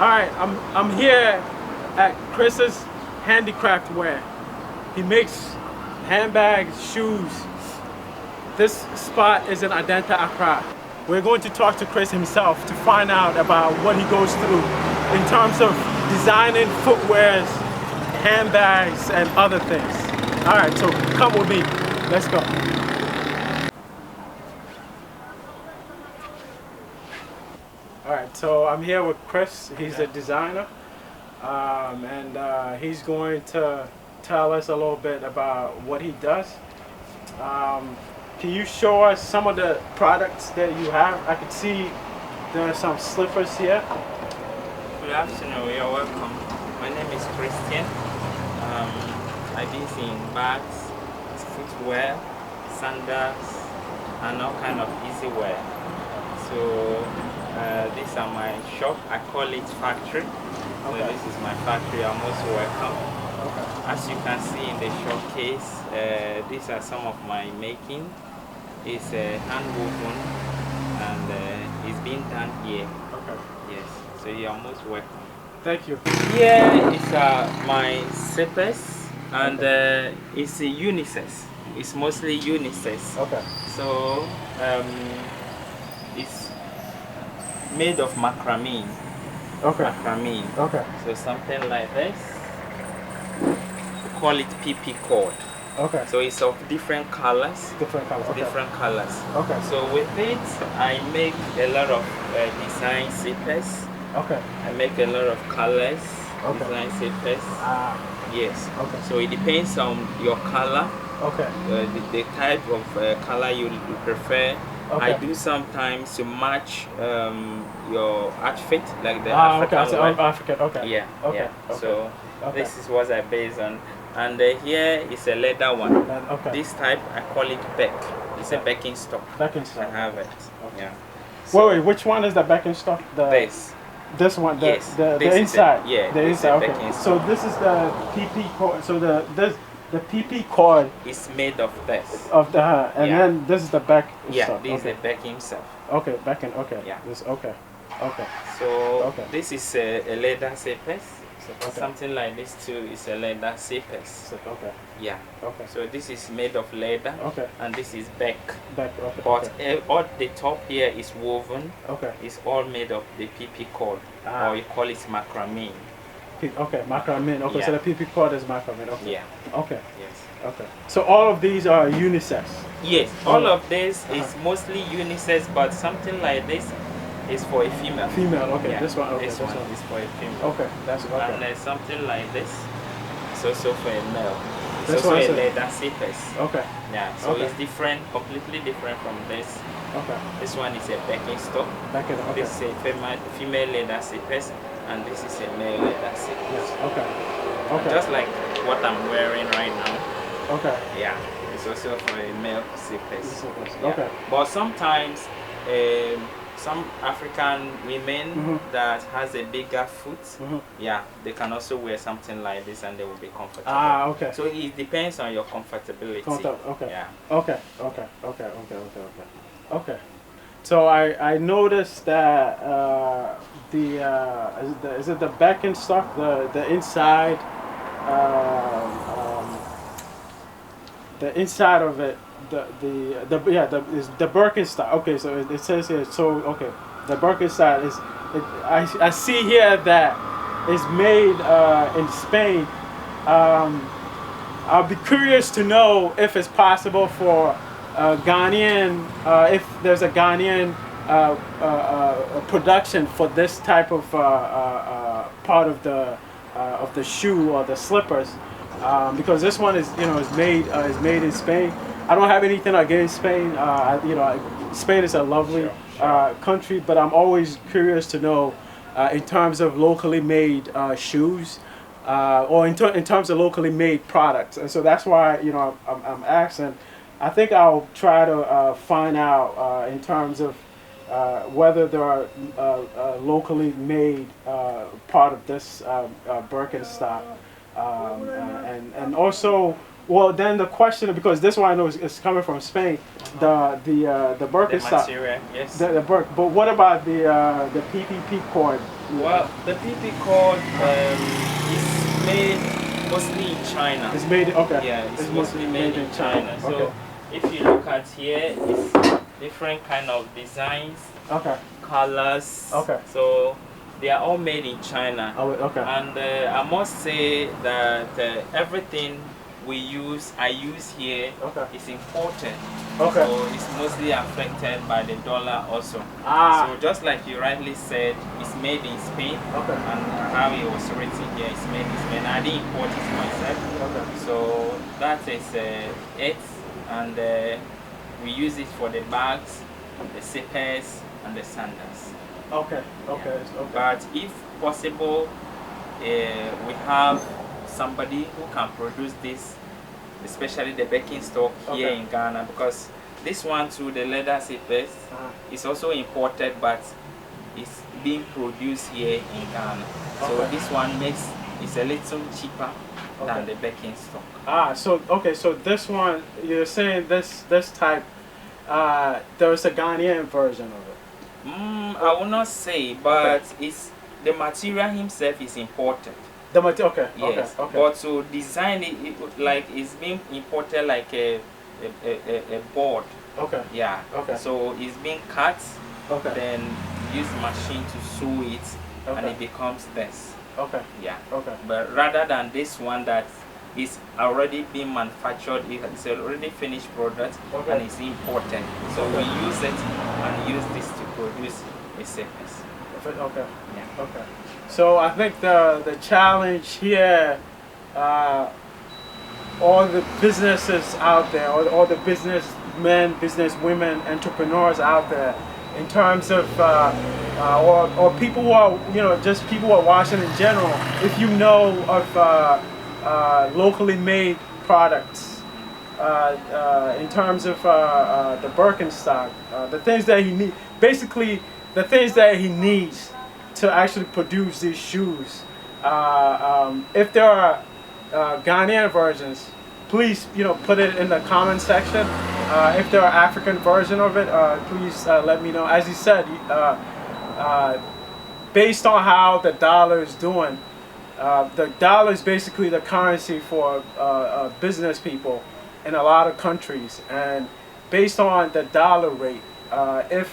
All right, I'm here at Chris's Handicraft wear. He makes handbags, shoes. This spot is in Accra. We're going to talk to Chris himself to find out about what he goes through in terms of designing footwears, handbags, and other things. All right, so come with me. Let's go. All right, so I'm here with Chris. He's a designer, and he's going to tell us a little bit about what he does. Can you show us some of the products that you have? I can see there are some slippers here. Good afternoon, you're welcome. My name is Christian. I deal in bags, footwear, sandals, and all kind of easy wear. So these are my shop. I call it factory. So this is my factory. You're most welcome. Okay. As you can see in the showcase, these are some of my making. It's hand woven and it's being done here. Okay. Yes. So you're most welcome. Thank you. Here is my slippers, and it's unisex. It's mostly unisex. Okay. So it's made of macrame. Okay. Macrame. Okay. So something like this. We call it PP cord. Okay. So it's of different colors. Different colors. Okay. Different colors. Okay. So with it, I make a lot of design zippers. Okay. I make a lot of colors. Okay. Design zippers. Yes. Okay. So it depends on your color. Okay. The type of color you prefer. Okay. I do sometimes to match your outfit, like the African okay. So, wear. African. Okay. Yeah. Okay. Yeah. Okay. So okay. this is what I base on. And here is a leather one. Okay. This type I call it back. It's a backing stock. Backing stock. I have it. Okay. Yeah. So wait, which one is the backing stock? This one, yes, the inside. The inside. Okay. Stock. So this is the PP cord. So the PP cord is made of this. Of the and then this is the back. Yeah, stock. this is the backing stuff. Okay, backing. Okay. Yeah. This okay. Okay. So this is a leather zippers. Something like this too is a leather zippers. Okay. Yeah. Okay. So this is made of leather. Okay. And this is back. Back. Okay. But all the top here is woven. Okay. It's all made of the PP cord, or you call it macrame. Okay, macrame. Okay, yeah. so the PP cord is macrame. Okay. Yeah. Okay. Yes. Okay. So all of these are unisex. Yes. All of this is mostly unisex, but something like this is for a female. Female, okay. Yeah. This one, okay. This one is for a female. Okay, that's okay. And something like this is also for a male. It's this also one a leather zippers. Okay. Yeah, so it's different, completely different from this. Okay. This one is a backing stock. Backing, okay. This is a female leather zippers, and this is a male leather zippers. Yes, okay. Okay. Just like what I'm wearing right now. Okay. Yeah, it's also for a male zippers. Yeah. Okay. But sometimes, some African women that has a bigger foot, yeah, they can also wear something like this and they will be comfortable. Okay. So it depends on your comfortability. Okay. Yeah. Okay. So I noticed that is it the backing stock, the inside, the inside of it. Is the Birkenstock. Okay, so it says here. So okay, the Birkenstock is. I see here that it's made in Spain. I'll be curious to know if it's possible for Ghanaian, if there's a Ghanaian production for this type of part of the shoe or the slippers, because this one is made in Spain. I don't have anything against Spain. Spain is a lovely country, but I'm always curious to know in terms of locally made shoes, or in terms of locally made products. And so that's why I'm asking. I think I'll try to find out in terms of whether there are locally made part of this Birkenstock, and also. Well, then the question, because this one I know is coming from Spain, the Birkenstock, material, yes. but what about the PPP cord? Well, the PP cord is made mostly in China. It's made, okay. Yeah, it's mostly made in China. So Okay. if you look at here, it's different kind of designs, Okay. colors. Okay. So they are all made in China. Oh, okay. And I must say that everything I use here Okay. is imported. Okay. So it's mostly affected by the dollar also. Ah. So just like you rightly said, it's made in Spain. Okay. And how it was written here, it's made in Spain. I didn't import it myself. Okay. So that is it. And we use it for the bags, the zippers, and the sandals. Okay. Okay. Yeah. Okay. But if possible, we have somebody who can produce this, especially the baking stock here Okay. in Ghana, because this one too, the leather zippers, is also imported, but it's being produced here in Ghana. So Okay. this one it's a little cheaper than the baking stock. Ah, so okay, so this one you're saying this type, there's a Ghanaian version of it. I will not say, but it's the material himself is imported. The material, okay, Yes, okay, okay. but to design it like it's being imported like a board. Okay. Yeah. Okay. So it's being cut, Okay. then use machine to sew it, and Okay. it becomes this. Okay. Yeah. Okay. But rather than this one that is already being manufactured, it's already finished product, Okay. and it's imported. So we use it and use this to produce a surface. Okay. Yeah. Okay. So I think the challenge here, all the businesses out there, all the businessmen, businesswomen, entrepreneurs out there, in terms of or people who are, just people who are watching in general, if you know of locally made products, in terms of the Birkenstock, the things that he needs, basically the things that he needs to actually produce these shoes. If there are Ghanaian versions, please put it in the comment section. If there are African version of it, please let me know. As you said, based on how the dollar is doing, the dollar is basically the currency for business people in a lot of countries, and based on the dollar rate, if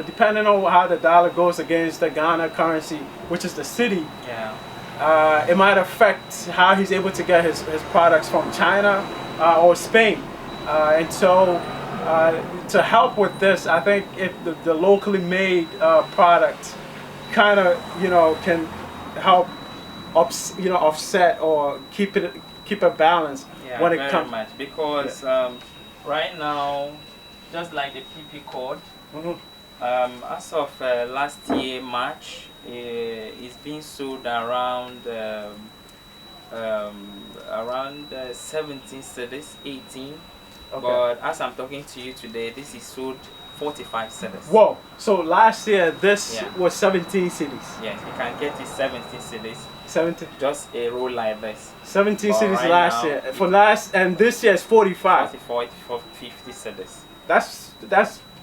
depending on how the dollar goes against the Ghana currency, which is the city, it might affect how he's able to get his products from China or Spain. And so to help with this, I think if the locally made product kind of can help offset or keep a balance when it comes. Much because right now, just like the PP code. As of last year March, it's been sold around 17 cities, 18. Okay. But as I'm talking to you today, this is sold 45 cities. Whoa! So last year this was 17 cities. Yes, you can get it 17 cities. 17. Just a roll like this. 17 but cities right last now, year. And this year is 45. 50 cities. That's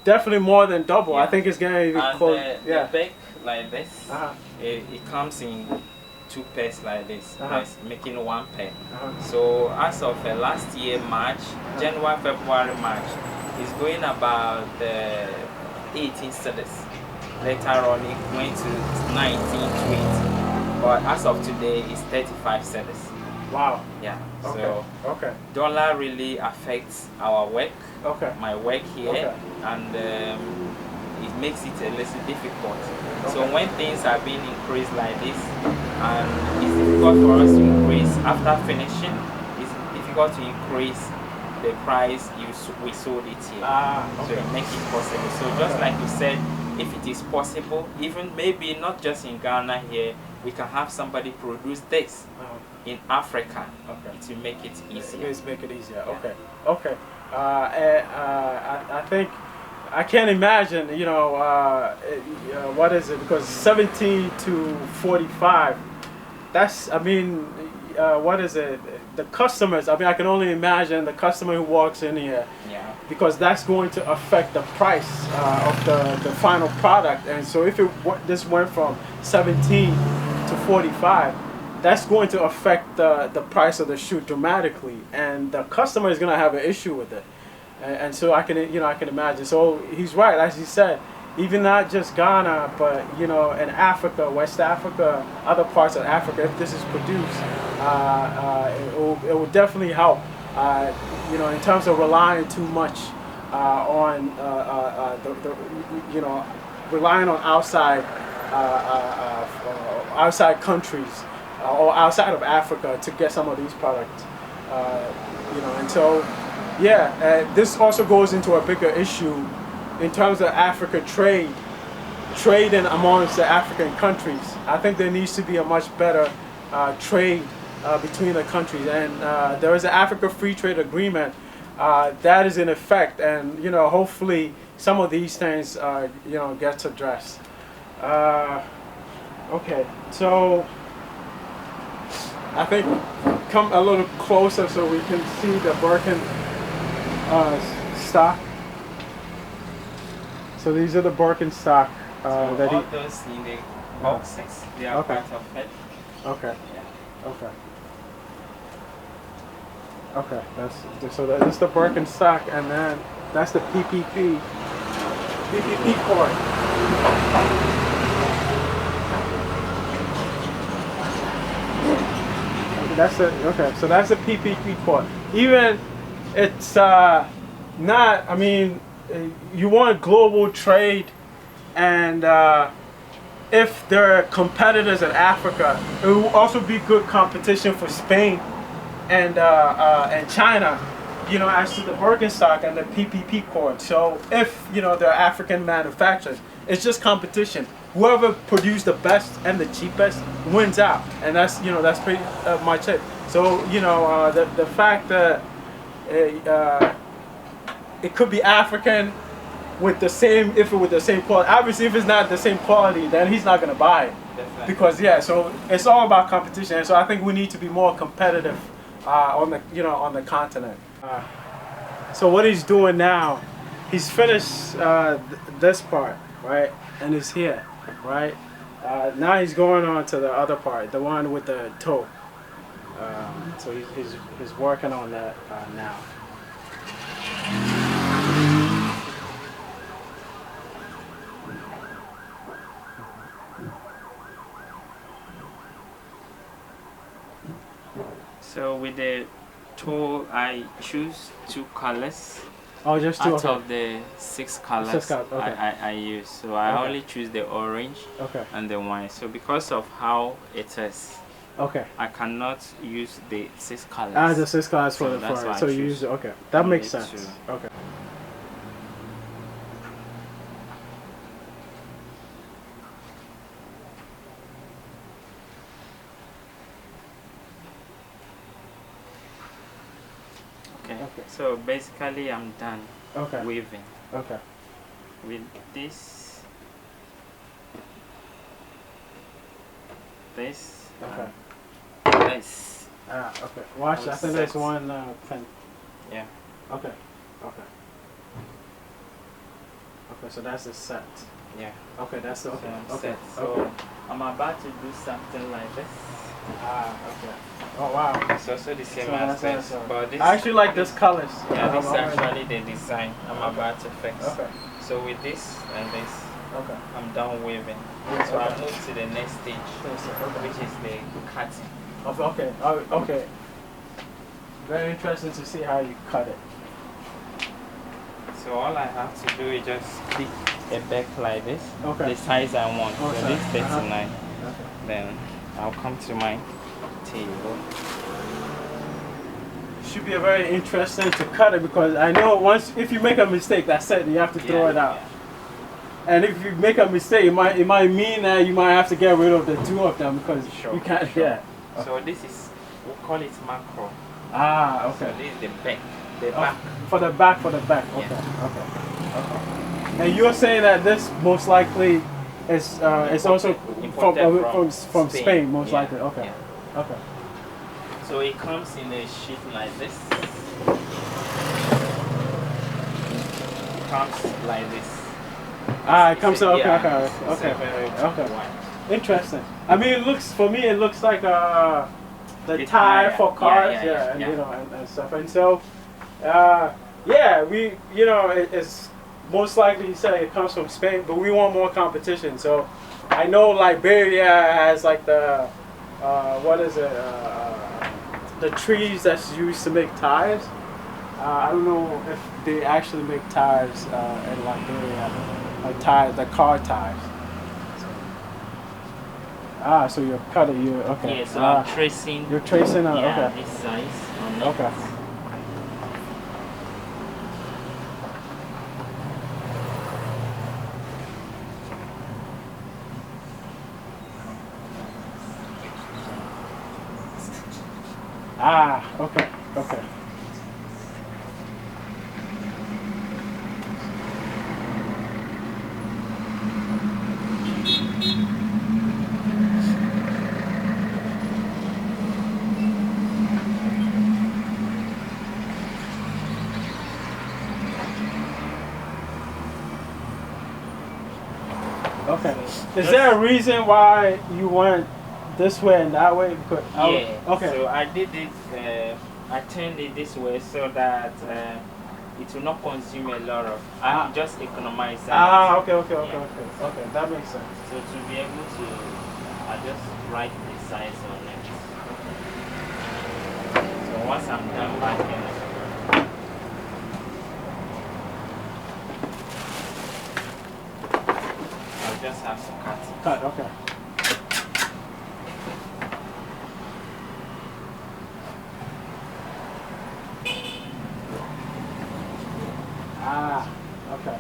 definitely more than double. Yeah. I think it's gonna be close. The bag like this, Uh-huh. it comes in 2 pairs like this, that's making 1 pair. Uh-huh. So as of last year March, January, February, March, it's going about 18 cities. Later on it went to 19, 20. But as of today, it's 35 cities. Wow. Yeah. Okay. So dollar really affects our work. Okay. My work here, Okay. and it makes it a little difficult. So when things are being increased like this, and it's difficult for us to increase after finishing, it's difficult to increase the price we sold it here. So it makes it possible. So just like you said, if it is possible, even maybe not just in Ghana here, we can have somebody produce this in Africa. To make it easier. Make it easier. Yeah. Okay. I think I can't imagine. What is it? Because 17 to 45. That's. I mean, what is it? the customers. I mean, I can only imagine the customer who walks in here, Yeah. because that's going to affect the price of the final product. And so if this went from 17 to 45, that's going to affect the price of the shoe dramatically, and the customer is going to have an issue with it. And so I can imagine. So he's right, as he said, even not just Ghana, but in Africa, West Africa, other parts of Africa, if this is produced, it will definitely help. In terms of relying too much on relying on outside countries or outside of Africa to get some of these products. And so this also goes into a bigger issue in terms of Africa trading amongst the African countries. I think there needs to be a much better trade between the countries, and there is an Africa Free Trade Agreement that is in effect, and hopefully some of these things gets addressed. Okay, so I think come a little closer so we can see the Birkin stock. So these are the Birkin stock So that all those in the boxes, they are Okay. part of it. Okay. Yeah. Okay. Okay. That's the Birkin stock, and then that's the PPP cord. That's it. Okay. So that's the PPP cord. Even it's not. I mean, you want global trade, and if there are competitors in Africa, it will also be good competition for Spain and China, as to the Birkenstock and the PPP cord. So if there are African manufacturers, it's just competition. Whoever produced the best and the cheapest wins out, and that's pretty much it. So the fact that it could be African with the same quality. Obviously, if it's not the same quality, then he's not going to buy it. Definitely. Because so it's all about competition. And so I think we need to be more competitive on the continent. So what he's doing now, he's finished this part, right, and it's here, right. Now he's going on to the other part, the one with the toe. So he's working on that now. So with the toe, I choose 2 colors. Oh, just two. Out Okay. of the 6 colors, 6 colors, okay. I use. So I Okay. only choose the orange Okay. and the white. So because of how it is, Okay. I cannot use the 6 colors. The 6 colors for So that's why I so you choose use it. Okay, that makes only sense. 2. Okay. Okay. Okay. So basically, I'm done Okay. weaving. Okay. With this, Okay. this. Okay. Watch. I think there's one pin. Yeah. Okay. Okay. Okay. So that's a set. Yeah. Okay. That's the okay. So, Okay. so Okay. I'm about to do something like this. Okay. Oh wow. It's also the same So as that's this, but this. I actually like this colors. Yeah, this is I'm already- actually the design I'm about to fix. Okay. So with this and this, Okay. I'm done weaving. Yeah, So okay. I move to the next stage, Okay. which is the cutting. Okay. Okay. Very interesting to see how you cut it. So all I have to do is just pick a back like this, Okay. the size I want. Oh, So sorry. this 39. Okay. Then I'll come to my table. Should be a very interesting to cut it, because I know if you make a mistake, that's it. You have to throw it out. And if you make a mistake, it might mean that you might have to get rid of the 2 of them, because Sure, you can't. sure. Yeah. So this is, we call it macro. Okay. So this is the back. The back. For the back. Okay. Yeah. Okay. And you're saying that this most likely is also Imported from Spain, most Yeah, likely. Okay. yeah. Okay. So it comes in a sheet like this. It comes like this. It comes out. Okay, Yeah, okay, it's a very okay. wide. Interesting. I mean, it looks for me. It looks like the tire for cars, and you know, and stuff. And so, yeah, it's most likely you say it comes from Spain, but we want more competition. So, I know Liberia has like the what is it? The trees that's used to make tires. I don't know if they actually make tires in Liberia, like tires, the car tires. So you're cutting, okay. Yeah, so I'm tracing. You're tracing, yeah, okay. this size on it. Okay. Okay, okay. Okay. Is there a reason why you went this way and that way? Because okay. So I did it. I turned it this way so that it will not consume a lot of. I just economize. Okay. That makes sense. So to be able to, I just write the size on it. So once I'm done backing, I'll just have to cut it. Cut. Okay. Okay.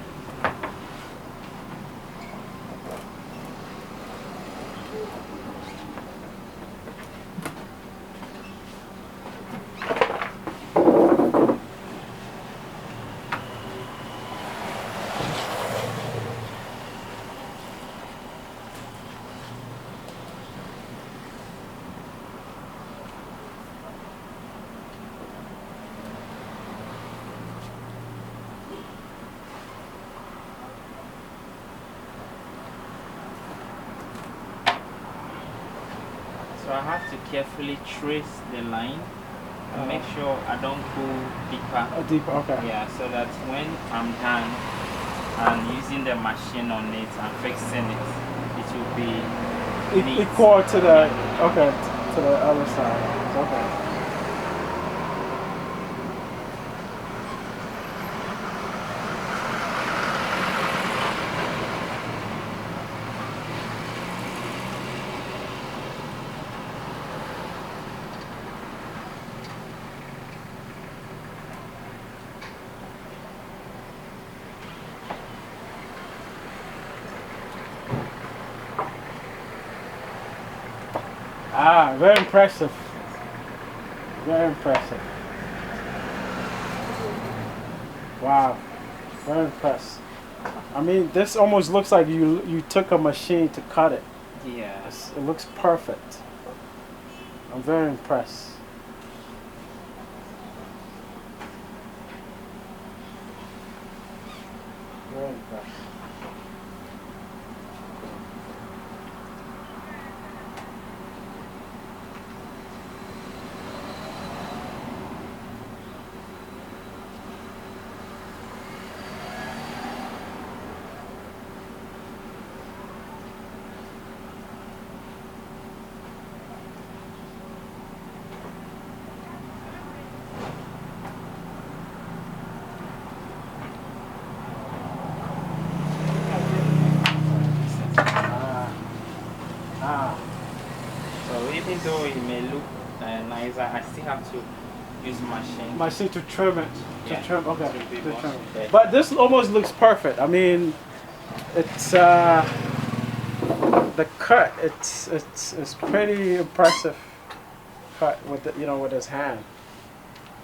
So I have to carefully trace the line and make sure I don't go deeper. Deeper, okay. Yeah, so that when I'm done and using the machine on it and fixing it, it will be neat. Equal to the, okay, to the other side. Okay. Very impressive. Very impressive. Wow. Very impressed. I mean, this almost looks like you took a machine to cut it. Yeah. It looks perfect. I'm very impressed. Very impressed. So even though it may look nicer, I still have to use machine to trim it. Yeah, To trim, okay. to be To more trim. better. But this almost looks perfect. I mean, it's the cut. It's pretty impressive. Cut with with his hand.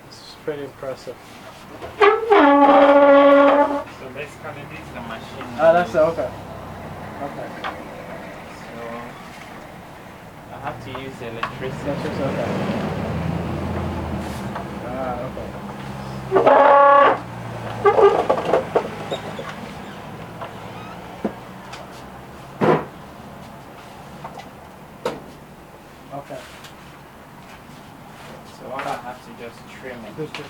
It's pretty impressive. So basically this is the machine. That's okay. Okay. So I have to use electricity. That's just okay. Okay. So all I have to just trim it. Okay.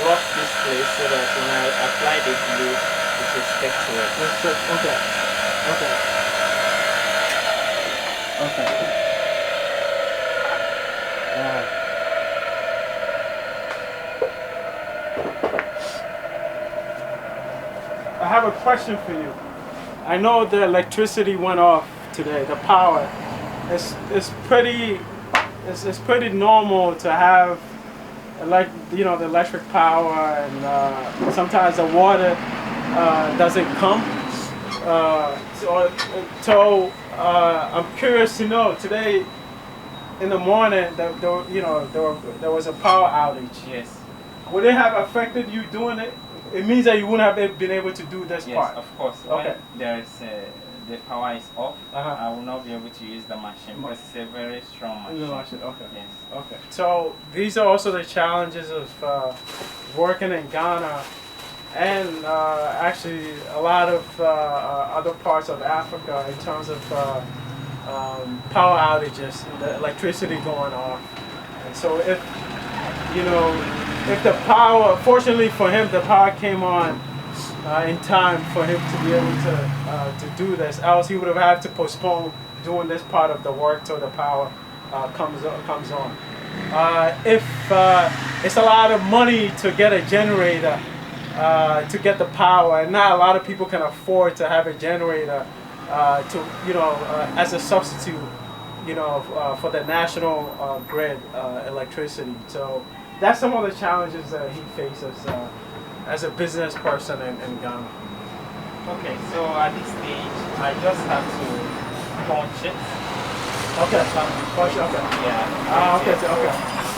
Rough this place so that when I apply the glue, it will stick to it. I have a question for you. I know the electricity went off today, the power. It's pretty normal to have the electric power, and sometimes the water doesn't come. So I'm curious to know today in the morning there was a power outage. Yes. Would it have affected you doing it? It means that you wouldn't have been able to do this part. Yes, of course. Okay. When there is the power is off, Uh-huh. I will not be able to use the machine because it's a very strong machine. Okay. Yes. Okay. So these are also the challenges of working in Ghana, and actually a lot of other parts of Africa in terms of power outages, the electricity going off. And so if the power, fortunately for him, the power came on in time for him to be able to do this. Else he would have had to postpone doing this part of the work till the power comes on. If it's a lot of money to get a generator to get the power, and not a lot of people can afford to have a generator as a substitute, for the national grid electricity. So that's some of the challenges that he faces as a business person in Ghana. Okay, so at this stage, I just have to punch it. Okay. Punch it. Okay. Yeah. Okay.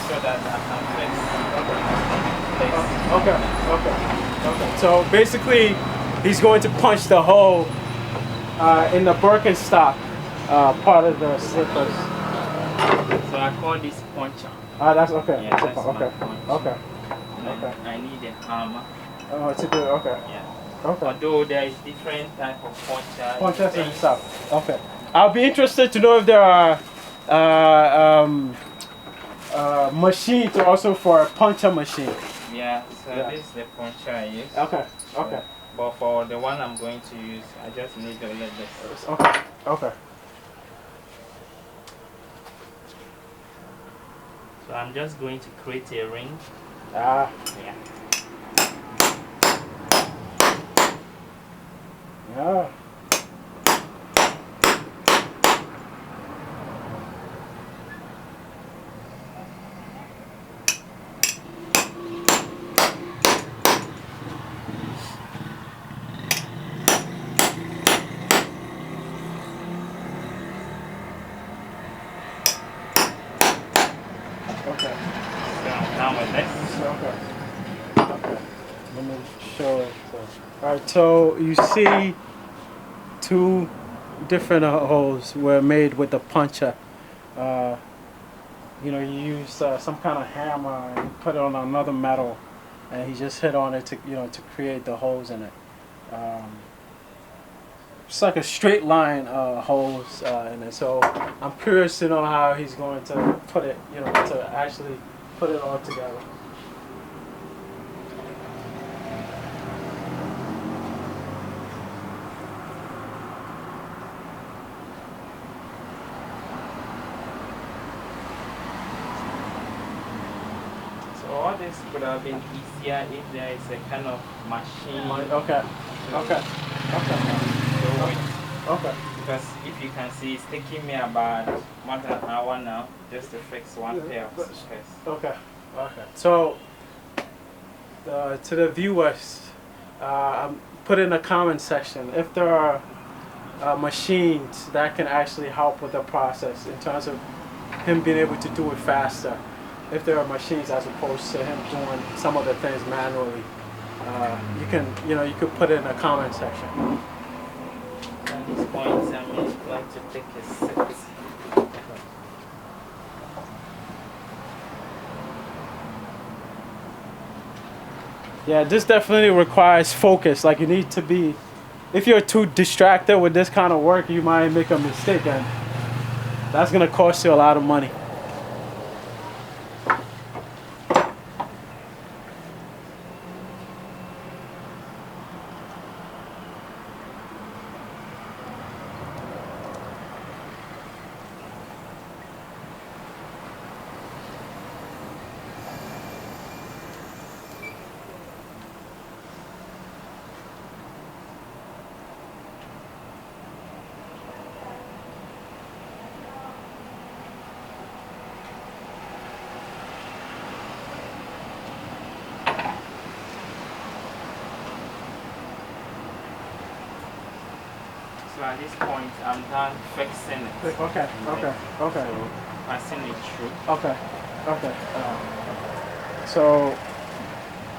So that I can place. Okay. So basically, he's going to punch the hole in the Birkenstock part of the slippers. So I call this puncher. That's okay. Yeah, that's my punch. Okay. I need a hammer. Oh, to do it. Okay. Yeah. Okay. Although there is different type of puncher. Punchers and stuff. Okay. I'll be interested to know if there are machines also for a puncher machine. Yeah. So this is the puncher I use. Okay. But for the one I'm going to use, I just need to let this. Okay. So I'm just going to create a ring. Yeah. Yeah. Okay. So I'm done with this. Okay. Let me show it. Alright, so you see two different holes were made with the puncher. You use some kind of hammer and put it on another metal and he just hit on it to to create the holes in it. It's like a straight line holes in it. So I'm curious to know how he's going to put it, to actually put it all together. All this would have been easier if there is a kind of machine. Okay. Okay. Okay. Okay. Because if you can see, it's taking me about more than an hour now just to fix one pair of sneakers. Okay. Okay. So, to the viewers, put in the comment section if there are machines that can actually help with the process in terms of him being able to do it faster. If there are machines as opposed to him doing some of the things manually, you could put it in the comment section. At this point, I'm going to take a sip. Yeah, this definitely requires focus. Like you need to be, if you're too distracted with this kind of work, you might make a mistake, and that's gonna cost you a lot of money. So at this point, I'm done fixing it. Okay. Okay. Okay. So passing it through. Okay. Okay. So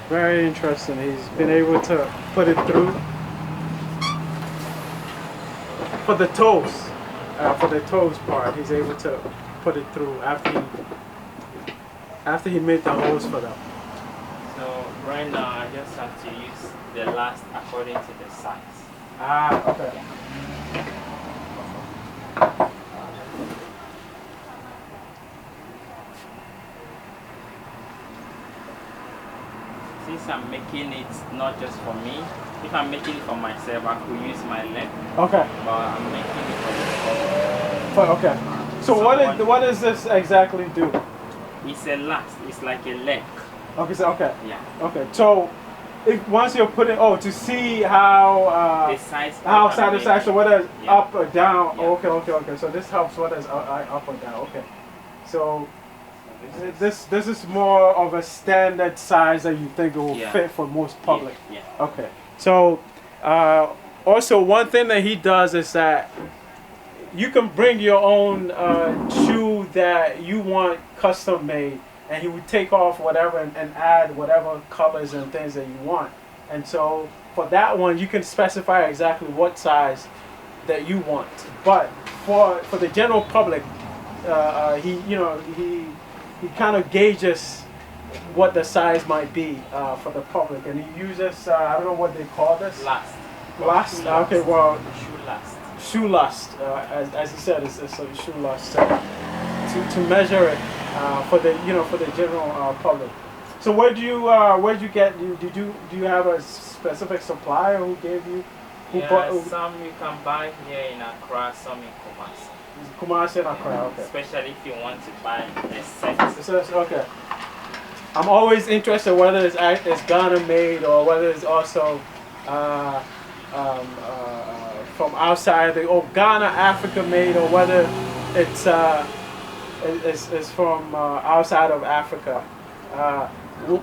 very interesting. He's been able to put it through for the toes. For the toes part, he's able to put it through after he made the holes for them. So right now, I just have to use the last according to the size. Ah. Okay. Since I'm making it not just for me, if I'm making it for myself, I could use my leg. Okay. But I'm making it for the Okay. So what does this exactly do? It's a last. It's like a leg. Okay. So okay. Yeah. Okay. So if once you're putting to see how The size. how side to side, so whether it's Yeah. up or down. Yeah. Okay. So this helps whether it's up or down. Okay. So this is more of a standard size that you think it will fit for most public. Yeah. Okay. So also one thing that he does is that you can bring your own shoe that you want custom made, and he would take off whatever and add whatever colors and things that you want. And so for that one, you can specify exactly what size that you want. But for the general public, he kind of gauges what the size might be for the public, and he uses I don't know what they call this. Last. Last. Okay. Well. Shoe last. Shoe lust, as he said, it's a shoe lust to measure it for the general public. So where'd you get? Do you have a specific supplier who gave you? Some you can buy here in Accra, some in Kumasi. Kumasi and Accra, okay. Especially if you want to buy a set. Okay. I'm always interested whether it's Ghana made or whether it's also from outside Ghana, Africa made, or whether it's from outside of Africa.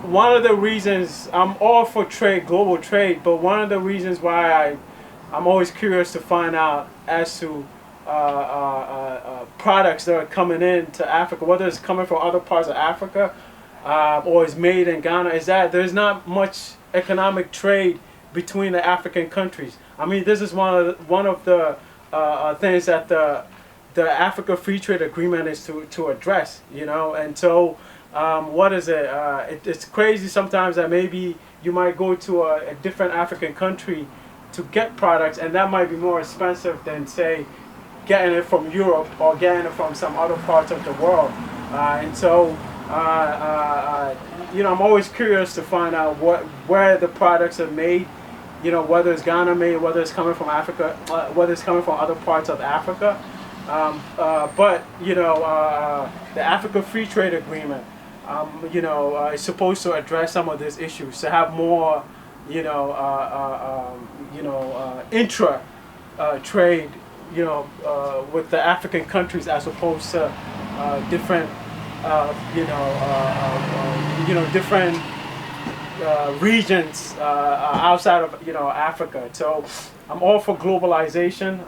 One of the reasons I'm all for trade, global trade, but one of the reasons why I'm always curious to find out as to products that are coming into Africa, whether it's coming from other parts of Africa or is made in Ghana, is that there's not much economic trade between the African countries. I mean, this is one of the things that the Africa Free Trade Agreement is to address, and so what is it? It's crazy sometimes that maybe you might go to a different African country to get products, and that might be more expensive than, say, getting it from Europe or getting it from some other parts of the world. And so, I'm always curious to find out where the products are made. Whether it's Ghana made, whether it's coming from Africa, whether it's coming from other parts of Africa. But the Africa Free Trade Agreement, is supposed to address some of these issues, to have more, intra trade, with the African countries as opposed to different, different regions outside of Africa. So I'm all for globalization,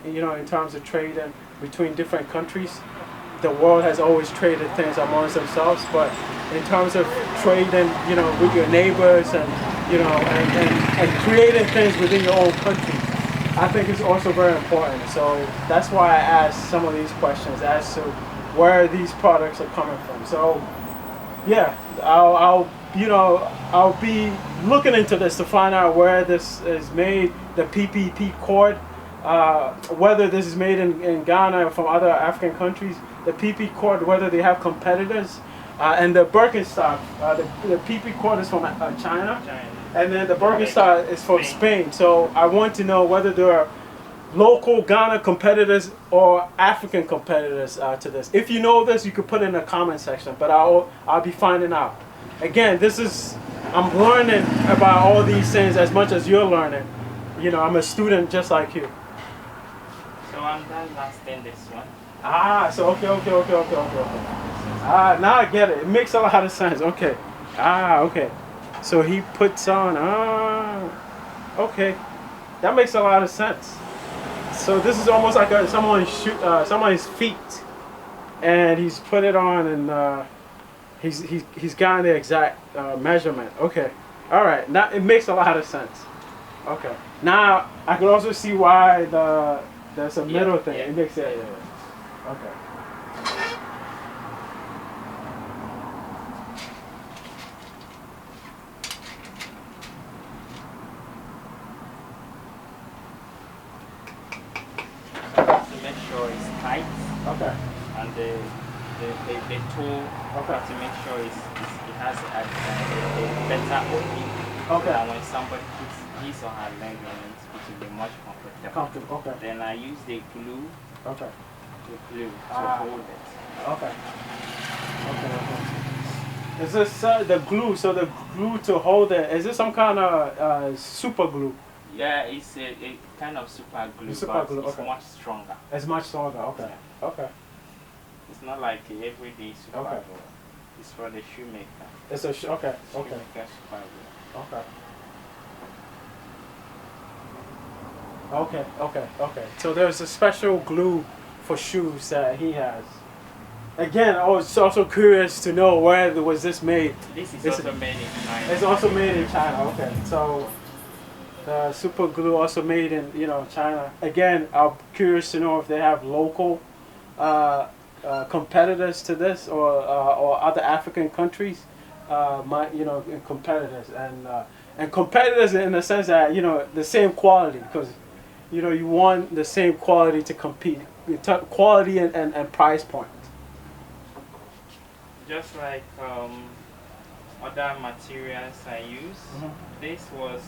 in terms of trading between different countries. The world has always traded things amongst themselves, but in terms of trading, with your neighbors and and creating things within your own country, I think it's also very important. So that's why I asked some of these questions as to where these products are coming from. So yeah, I'll be looking into this to find out where this is made, the PPP cord, whether this is made in Ghana or from other African countries, the PP cord, whether they have competitors, and the Birkenstock, the PP cord is from China, and then the Birkenstock is from Spain. So I want to know whether there are local Ghana competitors or African competitors to this. If you know this, you could put it in the comment section, but I'll be finding out. Again, I'm learning about all these things as much as you're learning. I'm a student just like you. So I'm done lasting this one. So okay. Now I get it. It makes a lot of sense. Okay. Okay. So he puts on, okay. That makes a lot of sense. So this is almost like someone's feet, and he's put it on, and he's gotten the exact measurement. Okay, all right. Now it makes a lot of sense. Okay. Now I can also see why there's a middle thing. Yeah. It makes it. Yeah. Okay. Tight. Okay. And the tool, okay, to make sure it has a better opening. Okay. And when somebody puts his or her leg on it, it will be much comfortable. Okay. Then I use the glue. Okay. The glue to hold it. Okay. Is this the glue? So the glue to hold it, is this some kind of super glue? Yeah, it's a kind of super glue, Super but glue, it's okay. much stronger. It's much stronger. Okay. Yeah. Okay. It's not like everyday super Okay. glue. It's for the shoemaker. It's a okay. Shoemaker super glue. Okay. So there's a special glue for shoes that he has. Again, I was also curious to know where was this made. This is also made in China. It's also made in China. Okay. So the super glue also made in China. Again, I'm curious to know if they have local competitors to this, or other African countries, competitors and competitors in the sense that the same quality, because you want the same quality to compete, quality and price point. Just like other materials I use. This was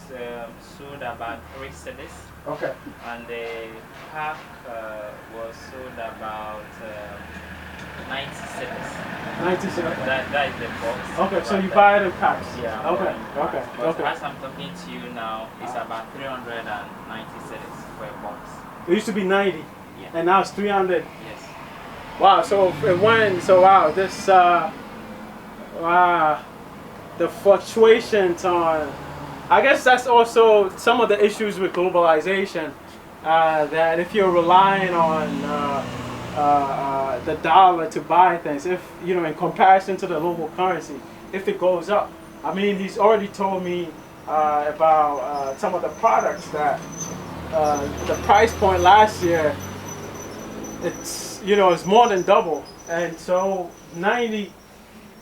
sold about 3 cedis. Okay. And the pack was sold about 90 cedis. 90 cedis. That is the box. Okay, so you buy it in packs. Yeah. Okay. As I'm talking to you now, it's about 390 cedis for a box. It used to be 90. Yeah. And now it's 300. Yes. Wow. So it went. So wow. This. Wow. The fluctuations on. I guess that's also some of the issues with globalization. That if you're relying on the dollar to buy things, if in comparison to the local currency, if it goes up, I mean, he's already told me about some of the products that the price point last year, it's it's more than double, and so 90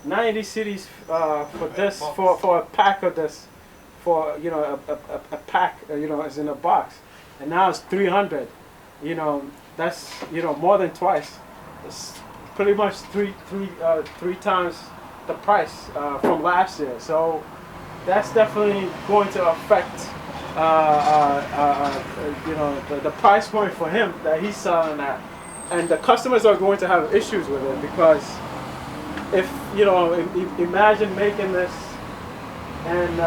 90 cities for this box. for a pack of this, for a pack is in a box, and now it's 300. That's more than twice. It's pretty much three times the price from last year. So that's definitely going to affect the price point for him that he's selling at, and the customers are going to have issues with it because if imagine making this and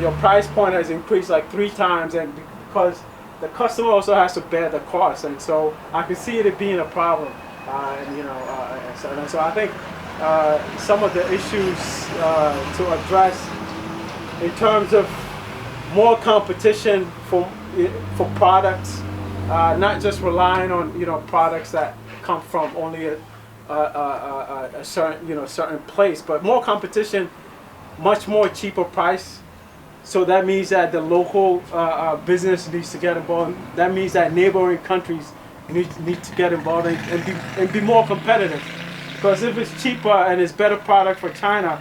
your price point has increased like 3 times, and because the customer also has to bear the cost, and so I can see it being a problem. So I think some of the issues to address in terms of more competition for products, not just relying on products that come from only a certain place, but more competition, much more cheaper price. So that means that the local business needs to get involved. That means that neighboring countries need to get involved and be more competitive. Because if it's cheaper and it's better product for China,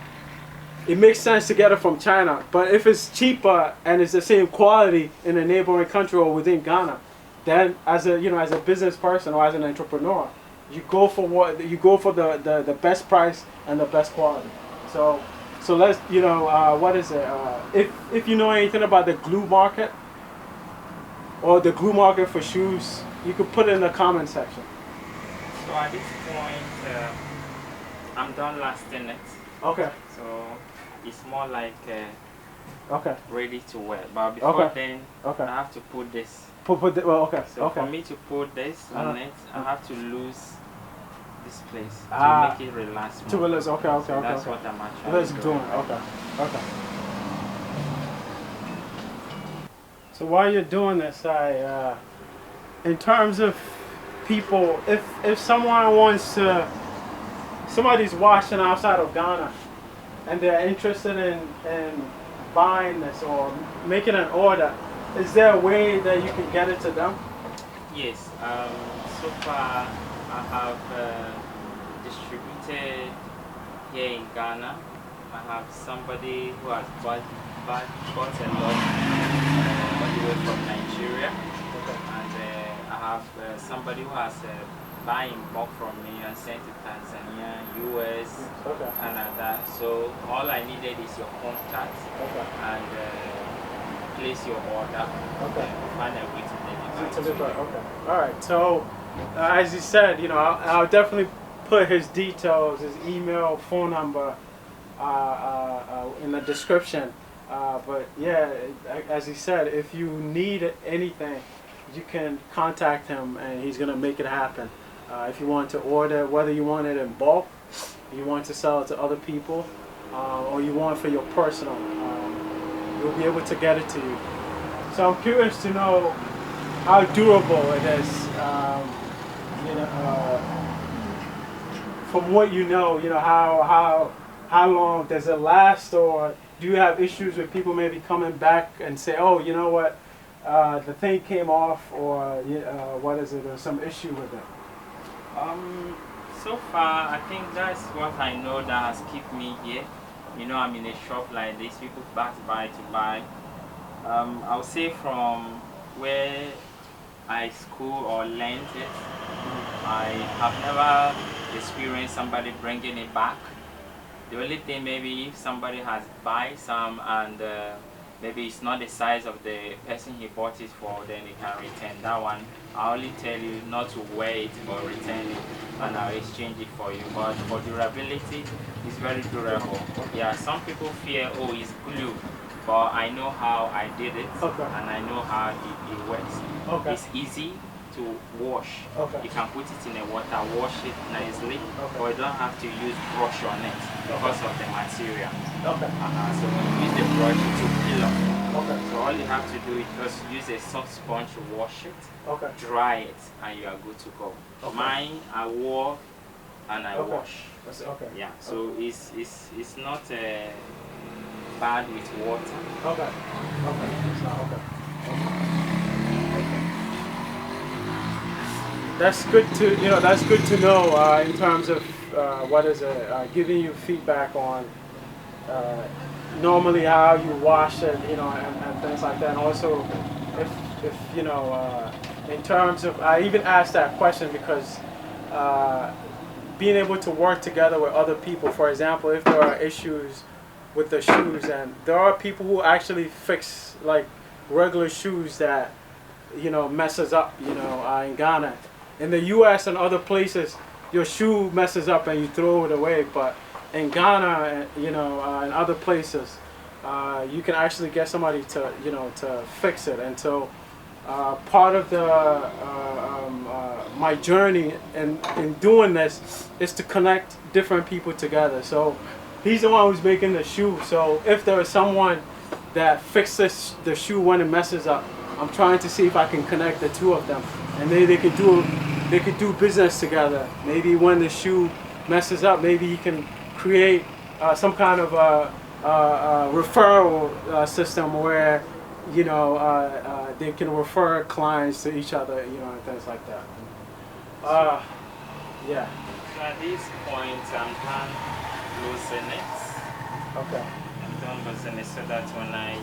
it makes sense to get it from China. But if it's cheaper and it's the same quality in a neighboring country or within Ghana, then as a business person or as an entrepreneur, you go for the best price and the best quality. So let's what is it? If you know anything about the glue market or the glue market for shoes, you could put it in the comment section. So at this point, I'm done lasting it. Okay. So it's more like okay. ready to wear. But before then, okay. I have to put this. Okay. So okay. for me to put this on it, I have to lose this place to make it relax more. To relax. Okay. So that's what I'm actually Let's doing. Okay. So while you're doing this, in terms of people, if someone wants to, somebody's watching outside of Ghana, and they're interested in buying this or making an order, is there a way that you can get it to them? Yes. So far, I have distributed here in Ghana. I have somebody who has bought a lot all the way from Nigeria. Okay. And I have somebody who has buying bulk from me and sent to Tanzania, US, Canada. So all I needed is your contact and place your order. Find a way to deliver. Okay. All right. So as he said, I'll definitely put his details, his email, phone number in the description. But yeah, as he said, if you need anything, you can contact him and he's gonna make it happen. If you want to order, whether you want it in bulk, you want to sell it to other people, or you want it for your personal, you'll be able to get it to you. So I'm curious to know how durable it is. From what how long does it last, or do you have issues with people maybe coming back and say, oh, you know what, the thing came off, or what is it, or some issue with it? So far, I think that's what I know that has kept me here. I'm in a shop like this, people pass by to buy. I'll say from where I school or learned it, I have never experienced somebody bringing it back. The only thing, maybe if somebody has buy some and maybe it's not the size of the person he bought it for, then he can return that one. I only tell you not to wear it but return it, and I'll exchange it for you. But for durability, it's very durable. Yeah, some people fear, oh, it's glue, but I know how I did it, and I know how it works. It's easy to wash. You can put it in the water, wash it nicely, but you don't have to use brush on it because of the material. So you use the brush to peel off. So all you have to do is just use a soft sponge to wash it, dry it, and you are good to go. Mine, I wore and I wash. Yeah, so it's not bad with water. that's good to that's good to know in terms of what is it giving you feedback on uh, normally how you wash it, and things like that. And also, if in terms of, I even asked that question because uh, being able to work together with other people. For example, if there are issues with the shoes, and there are people who actually fix like regular shoes that messes up, in Ghana. In the U.S. and other places, your shoe messes up and you throw it away. But in Ghana, and other places, you can actually get somebody to fix it. And so, part of my journey in doing this is to connect different people together. So, he's the one who's making the shoe. So, if there is someone that fixes the shoe when it messes up, I'm trying to see if I can connect the two of them, and maybe they could do business together. Maybe when the shoe messes up, maybe you can create some kind of referral system where they can refer clients to each other, and things like that. Yeah. So at this point, I'm done losing it. Okay. I'm done losing it so that when I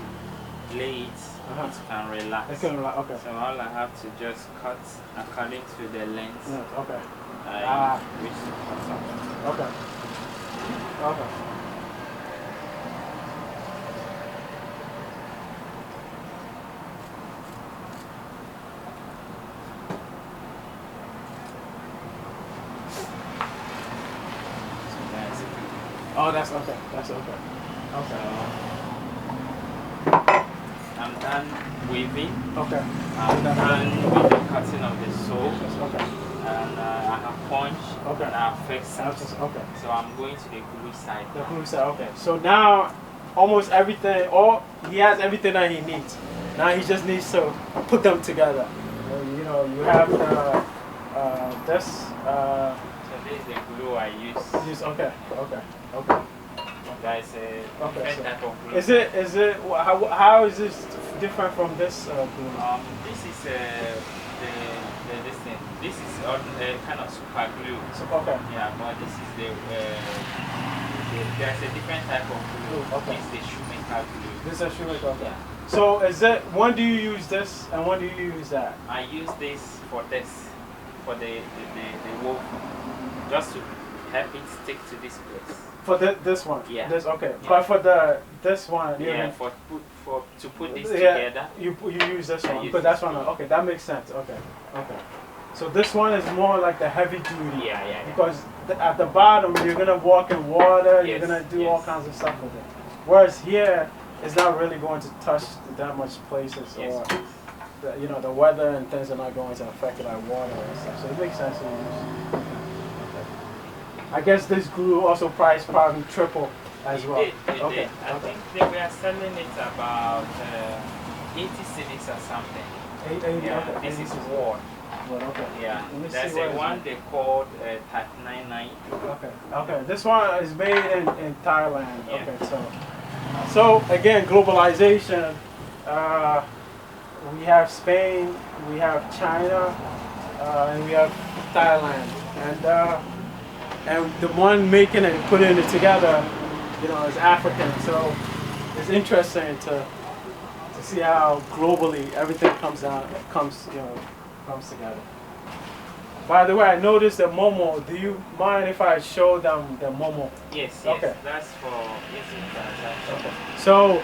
lay it, it can relax. Okay. So all I have to just cut according to the length. Yeah, okay. I wish to cut off. Okay. Okay. Oh, that's okay. That's okay. Okay. I'm done weaving. Okay. I'm done with the cutting of the sole. Okay. And I have punch. Okay. And I have fixed it. Okay. So I'm going to the glue side. The glue side. Okay. So now, almost everything. He has everything that he needs. Now he just needs to put them together. You have this. So this is the glue I use. Okay. There is a different type of glue. Is it how is this different from this glue? This is this thing. This is kind of super glue. Okay. Yeah, but this is there's a different type of glue. Okay. This is the shoemaker glue. This is a shoemaker. Okay. Yeah. So when do you use this and when do you use that? I use this for the woven, just to help it stick to this place. For this one? Yeah. This, okay. Yeah. But for this one? Yeah, to put this together. You use this one? Use But that's one. Okay, that makes sense. Okay. So this one is more like the heavy duty. Yeah. Because at the bottom, you're going to walk in water, Yes, you're going to do all kinds of stuff with it. Whereas here, it's not really going to touch that much places, or the weather and things are not going to affect it like water and stuff. So it makes sense to use. I guess this glue also priced probably triple as well. It did. I think they were selling it about 80 cedis or something. 80, yeah, okay. this is ward. Well, okay. Yeah, There's a one they called 39.9. Okay. This one is made in Thailand. Yeah. Okay, so again, globalization. We have Spain, we have China, and we have Thailand, and the one making it, putting it together, is African. So it's interesting to see how globally everything comes together. By the way, I noticed the Momo. Do you mind if I show them the Momo? Yes. Okay. That's for easy transaction. Okay. So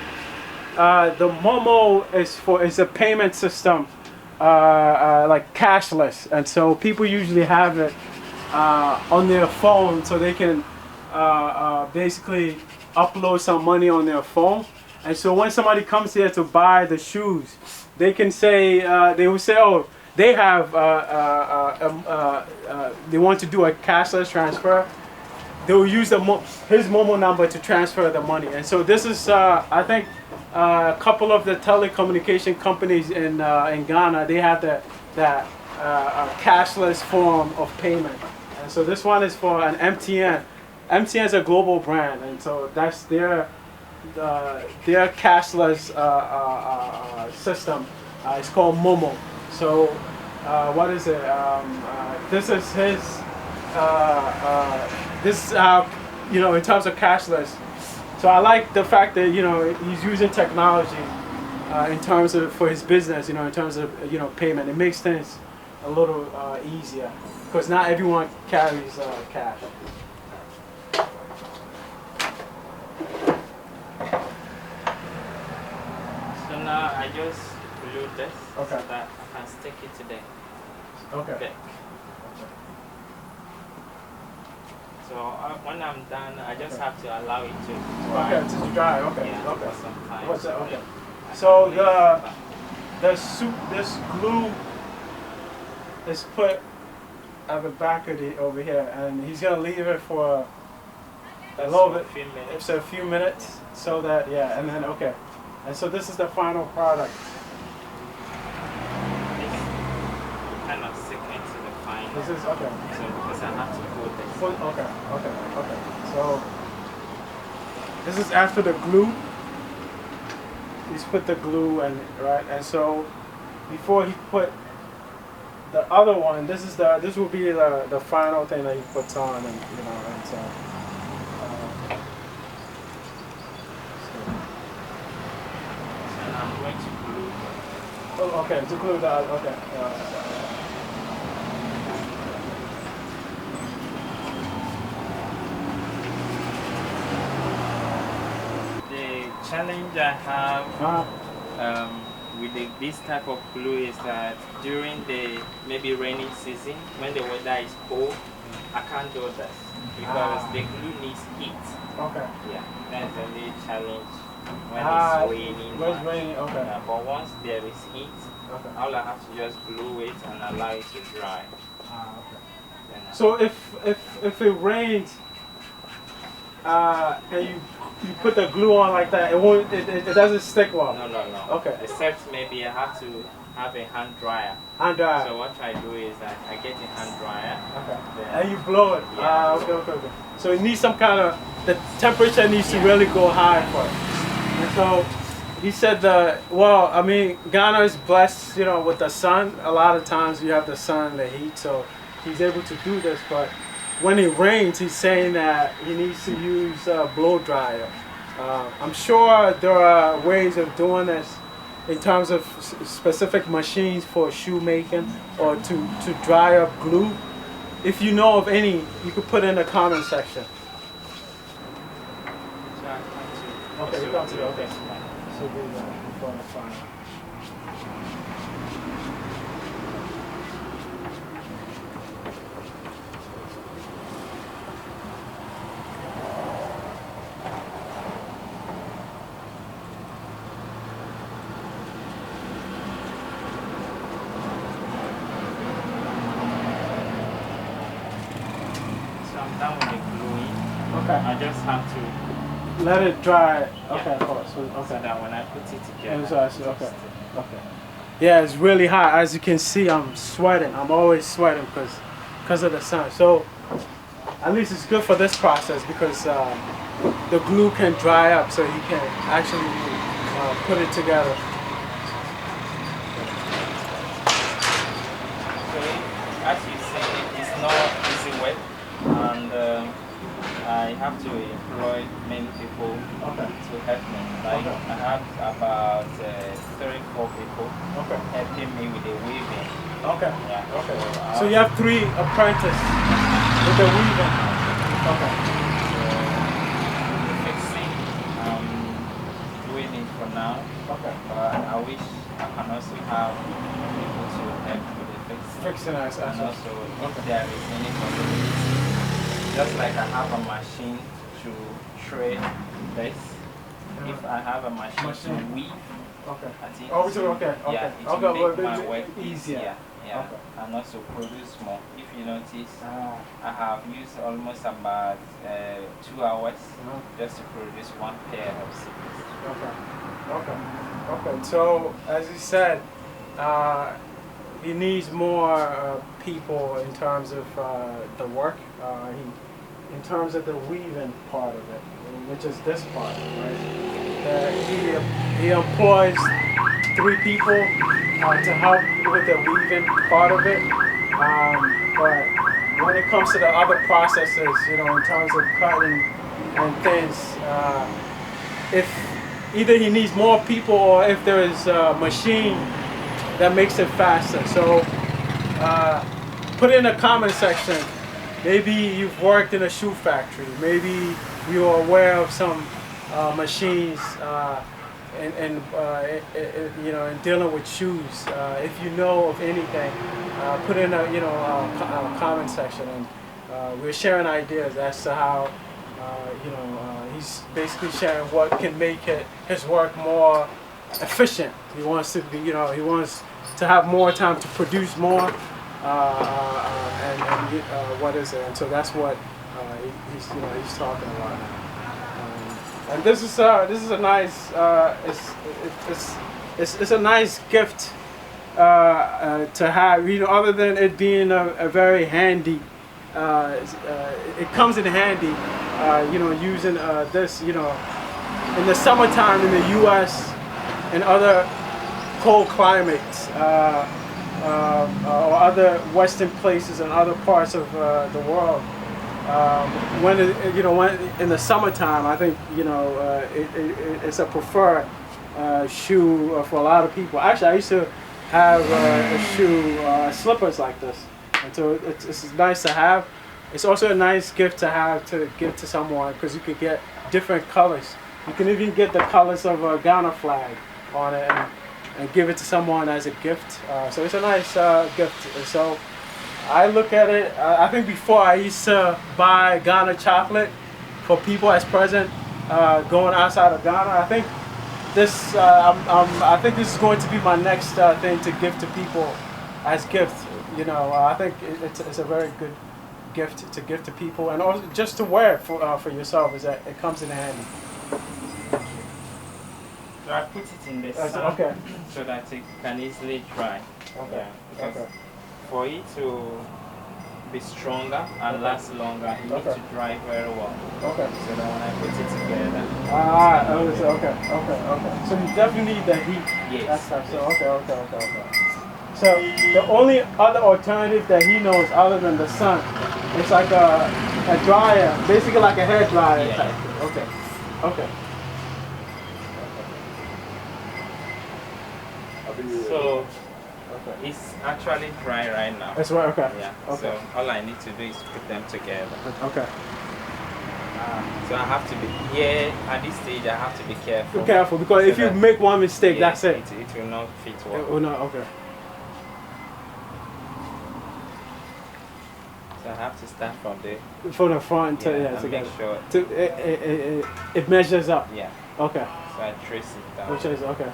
the Momo is a payment system, like cashless, and so people usually have it on their phone, so they can basically upload some money on their phone. And so when somebody comes here to buy the shoes, they can say they will say, oh, they have they want to do a cashless transfer. They will use his Momo number to transfer the money. And so this is I think a couple of the telecommunication companies in Ghana, they have that cashless form of payment. And so this one is for an MTN. MTN is a global brand, and so that's their cashless system. It's called Momo. So what is it? This is his. This you know, in terms of cashless. So I like the fact that, you know, he's using technology in terms of for his business. You know, in terms of, you know, payment. It makes things a little easier because not everyone carries cash. So now I just glue this Okay. so that I can stick it to the Okay. back. So when I'm done, I just have to allow it to dry. Okay, to dry. Okay. Yeah, Okay. for some time. What's that? Okay. I So can place it back. this glue is put at the back of the over here, and he's gonna leave it for a Just little for bit. a few minutes. It's a few minutes, so that yeah, and then okay, and so this is the final product. Kind of stick into the final. This is okay. So because I have to hold this. Okay. So this is after the glue. He's put the glue and right, and so before he put the other one, this will be the final thing that he puts on, and you know, and so. And I'm going to glue. Oh, okay, to glue the okay. The challenge I have with this type of glue is that during the maybe rainy season, when the weather is cold, I can't do this because the glue needs heat. Okay. Yeah, that's the only challenge when Ah, it's raining. when it's raining, okay. Yeah, but once there is heat, Okay. all I have to just glue it and allow it to dry. Okay. Then So if it rains, and you put the glue on like that, it won't it doesn't stick well. no. Okay. Except maybe I have to have a hand dryer. And So what I do is that I get a hand dryer. okay. Then And you blow it. Yeah. Okay. So it needs some kind of the temperature needs to really go high for it. And so he said well, I mean, Ghana is blessed, you know, with the sun. A lot of times you have the sun, the heat, so he's able to do this. But when it rains, he's saying that he needs to use a blow dryer. I'm sure there are ways of doing this in terms of specific machines for shoemaking or to dry up glue. If you know of any, you could put in the comment section. So I have to. Okay, you got to, okay. This one. So do that before the final. So I'm done with the gluing. Okay. I just have to Let it dry. Okay, Yeah. of course. so Okay. that when I put it together. It's actually- it's okay. just- Okay. Yeah, it's really hot. As you can see, I'm sweating. I'm always sweating because of the sun. So at least it's good for this process because the glue can dry up, so you can actually put it together. So as you see, it's not easy work, and I have to employ many people Okay. to help me. Like Okay. I have about 3-4 people Okay. helping me with the weaving. Okay. Yeah. Okay. So, So you have 3 apprentices with the weaving. Okay. fixing, doing it for now. Okay. But I wish I can also have people to help with the fixing. Fixing us. And also, if Okay. there is any possibility, just like I have a machine to trade this, if I have a machine to weave, Okay. I think Oh, it so will- okay. yeah, Okay. it Okay. will make Well, my it- work easier. easier. Yeah, Okay. and also produce more. If you notice, Ah. I have used almost about 2 hours Uh-huh. just to produce one pair of scissors. Okay. So as he said, he needs more people in terms of the work. In terms of the weaving part of it, which is this part, right? he employs 3 people to help with the weaving part of it. But when it comes to the other processes, you know, in terms of cutting and things, if either he needs more people or if there is a machine that makes it faster. So put it in the comment section. Maybe you've worked in a shoe factory. Maybe you're aware of some machines you know, in dealing with shoes. If you know of anything, put in a comment section, and we're sharing ideas as to how he's basically sharing what can make his work more efficient. He wants to be, he wants to have more time to produce more, what is it? And so that's what he's talking about. And this is a nice it's a nice gift to have, other than it being a very handy. It comes in handy, using this, in the summertime in the U.S. and other cold climates, or other Western places and other parts of the world. When in the summertime, I think it's a preferred shoe for a lot of people. Actually, I used to have slippers like this, and so it's nice to have. It's also a nice gift to have to give to someone, because you could get different colors. You can even get the colors of a Ghana flag on it and give it to someone as a gift. So it's a nice gift. So I look at it, I think before I used to buy Ghana chocolate for people as present going outside of Ghana. I think this is going to be my next thing to give to people as gifts. I think it's a very good gift to give to people, and also just to wear it for yourself, is that it comes in handy. So I put it in the sun, okay, so that it can easily dry. Okay. Yeah, okay. For it to be stronger and last longer, you need to dry very well. Okay. So that when I put it together. Okay. So you definitely need the heat. Yes. That's so okay. So the only other alternative that he knows other than the sun, it's like a dryer, basically like a hair dryer type. Okay. So it's actually dry right now. That's right. Okay. Yeah. Okay. So all I need to do is put them together. Okay. So I have to be here at this stage. I have to be careful. Be careful, because so if you make one mistake, that's it. It will not fit well. It will not. Okay. So I have to start from the front to make sure it measures up. Yeah. Okay. So I trace it down. Okay.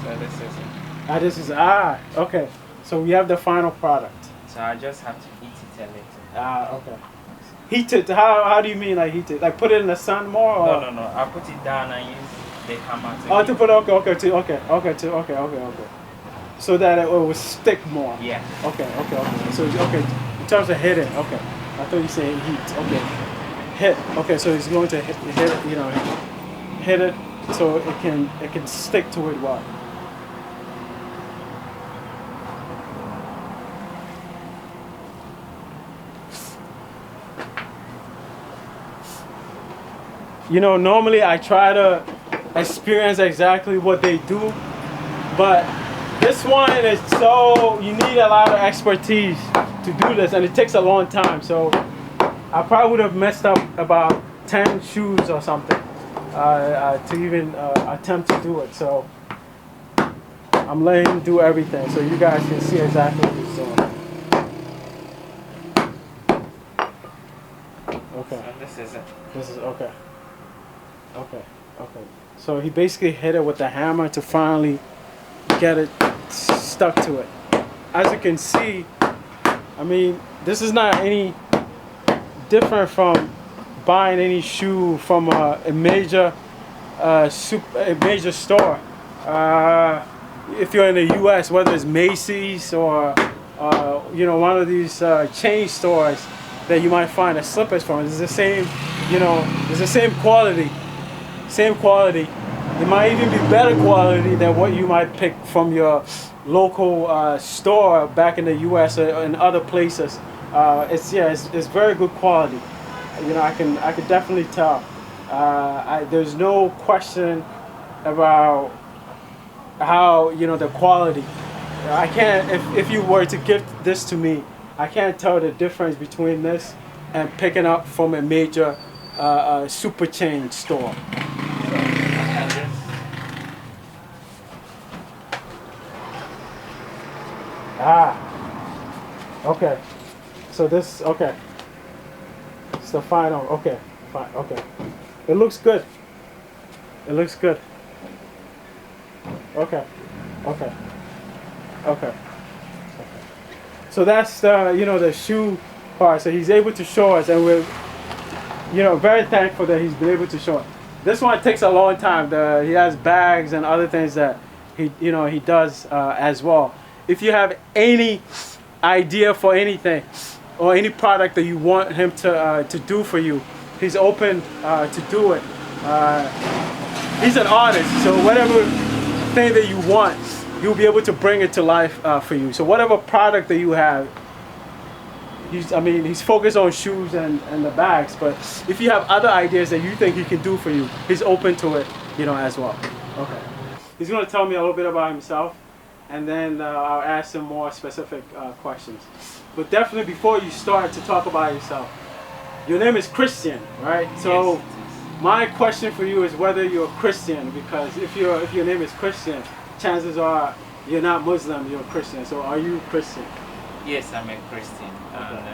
So this is it. This is okay. So we have the final product. So I just have to heat it a little. Okay. Heat it. How do you mean like heat it? Like put it in the sun more? Or? No. I put it down and use the hammer to to put okay. So that it will stick more. Yeah. Okay. So in terms of hitting, okay. I thought you said heat. Okay. Hit. Okay, so he's going to hit it so it can stick to it well. Normally I try to experience exactly what they do, but this one is so, you need a lot of expertise to do this, and it takes a long time. So I probably would have messed up about 10 shoes or something to even attempt to do it. So I'm letting him do everything so you guys can see exactly what he's doing. Okay. So this is it. This is okay. So he basically hit it with the hammer to finally get it stuck to it. As you can see, I mean, this is not any different from buying any shoe from a major a major store. If you're in the U.S., whether it's Macy's or one of these chain stores that you might find the slippers from, it's the same, it's the same quality, same quality. It might even be better quality than what you might pick from your local store back in the U.S. or in other places. It's very good quality. I can definitely tell. There's no question about how the quality. I can't, if you were to give this to me, I can't tell the difference between this and picking up from a major super chain store. Okay. So this, okay. It's the final, okay, fine, okay. It looks good. It looks good. Okay. Okay. Okay. So that's the, the shoe part. So he's able to show us, and we're, very thankful that he's been able to show it. This one takes a long time. He has bags and other things that he does as well. If you have any idea for anything or any product that you want him to do for you, he's open to do it. He's an artist, so whatever thing that you want, he'll be able to bring it to life for you. So whatever product that you have, he's focused on shoes and the bags, but if you have other ideas that you think he can do for you, he's open to it, as well. Okay. He's going to tell me a little bit about himself, and then I'll ask him more specific questions. But definitely before you start to talk about yourself, your name is Christian, right? So Yes. my question for you is whether you're a Christian, because if your name is Christian, chances are you're not Muslim, you're a Christian. So are you Christian? Yes, I'm a Christian. Okay. And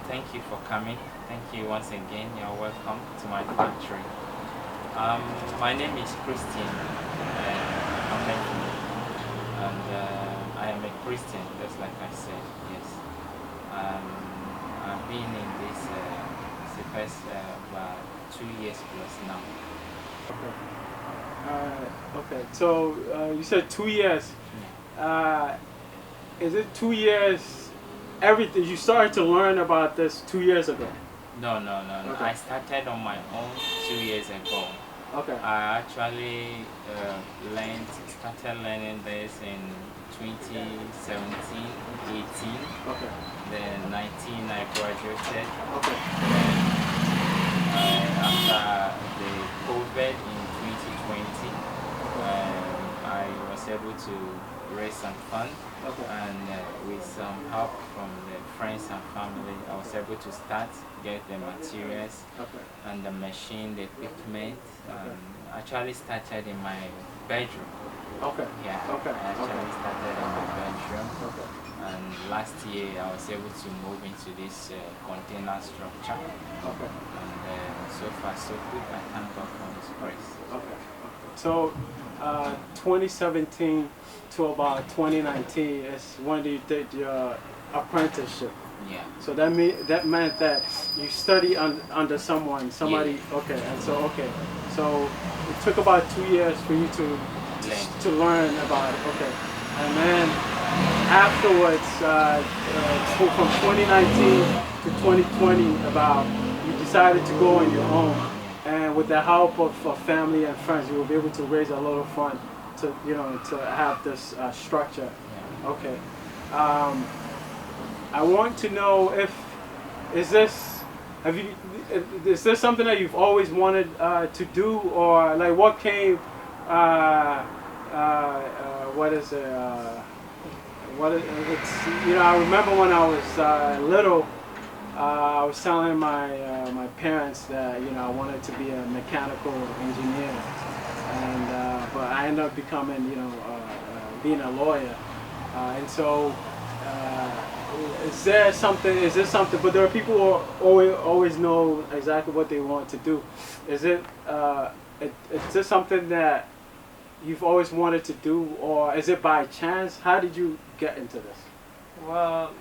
thank you for coming. Thank you once again. You're welcome to my factory. My name is Christian. And I am a Christian, just like I said. Yes. I've been in this first about 2 years plus now. Okay. Okay. So you said 2 years. Is it 2 years? Everything you started to learn about this 2 years ago? No. Okay. I started on my own 2 years ago. Okay. I actually started learning this in 2017, 18. Okay. Then 19 I graduated. Okay. After the COVID in 2020, I was able to raise some funds. Okay. And with some help from the friends and family, I was able to get the materials Okay. and the machine, the equipment. Actually started in my bedroom. Okay. Yeah. Okay. I actually started in my bedroom. Okay. And last year I was able to move into this container structure. Okay. And so far so good. I thank God for His grace. Okay. So 2017 to about 2019 is when you did your apprenticeship. Yeah. So that meant that you study under somebody. Yeah. Okay. And so So it took about 2 years for you to learn about it. Okay. And then afterwards, from 2019 to 2020, you decided to go on your own. And with the help of family and friends, you will be able to raise a lot of fund to have this structure. Yeah. Okay. I want to know is this something that you've always wanted to do, or like what came? What is it? I remember when I was little. I was telling my parents that I wanted to be a mechanical engineer, and but I ended up becoming being a lawyer, and so is this something? But there are people who always know exactly what they want to do. Is this something that you've always wanted to do, or is it by chance? How did you get into this? Well,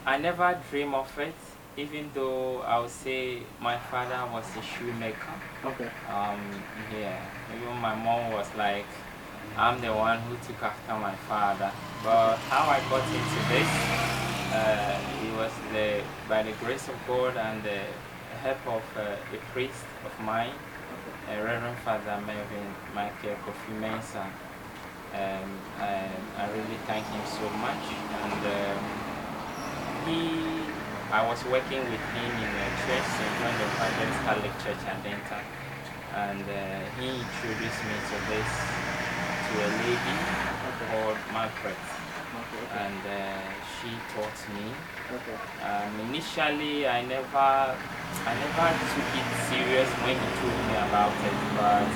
I never dream of it. even though I would say my father was a shoemaker, Okay. um, yeah, even my mom was like, I'm the one who took after my father. But how I got into this, it was by the grace of God and the help of a priest of mine, Reverend Father Melvin Michael Kofi Mensah. I really thank him so much. And I was working with him in a church, St. John the Baptist Catholic Church at Denta. And he introduced me to a lady called Margaret. And she taught me. Initially, I never took it serious when he told me about it, but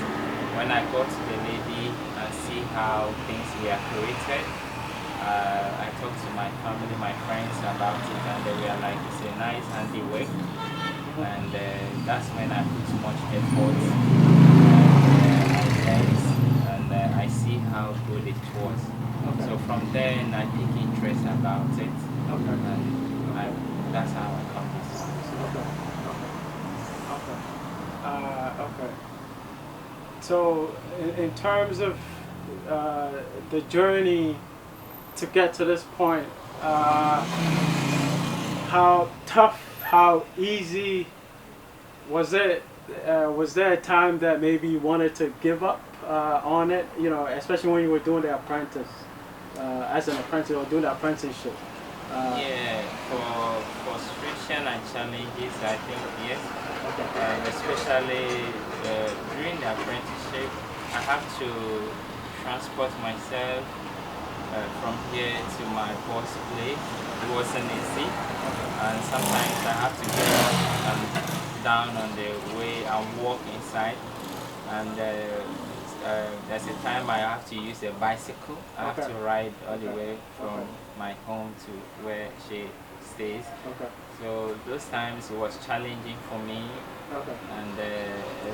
when I got to the lady and see how things were created, I talked to my family, my friends about it, and they were like, it's a nice handiwork. And that's when I put much effort, and I see how good it was. So from then I take interest about it, and that's how I come this. Okay. So in terms of the journey to get to this point, how tough, how easy was it? Was there a time that maybe you wanted to give up on it? You know, especially when you were doing the apprentice, as an apprentice or doing the apprenticeship. Yeah, for frustration and challenges, I think yes. Especially during the apprenticeship, I have to transport myself from here to my boss place. It wasn't easy, and sometimes I have to get up and down on the way and walk inside. And there's a time I have to use a bicycle. I have to ride all the way from my home to where she stays. So those times it was challenging for me, and a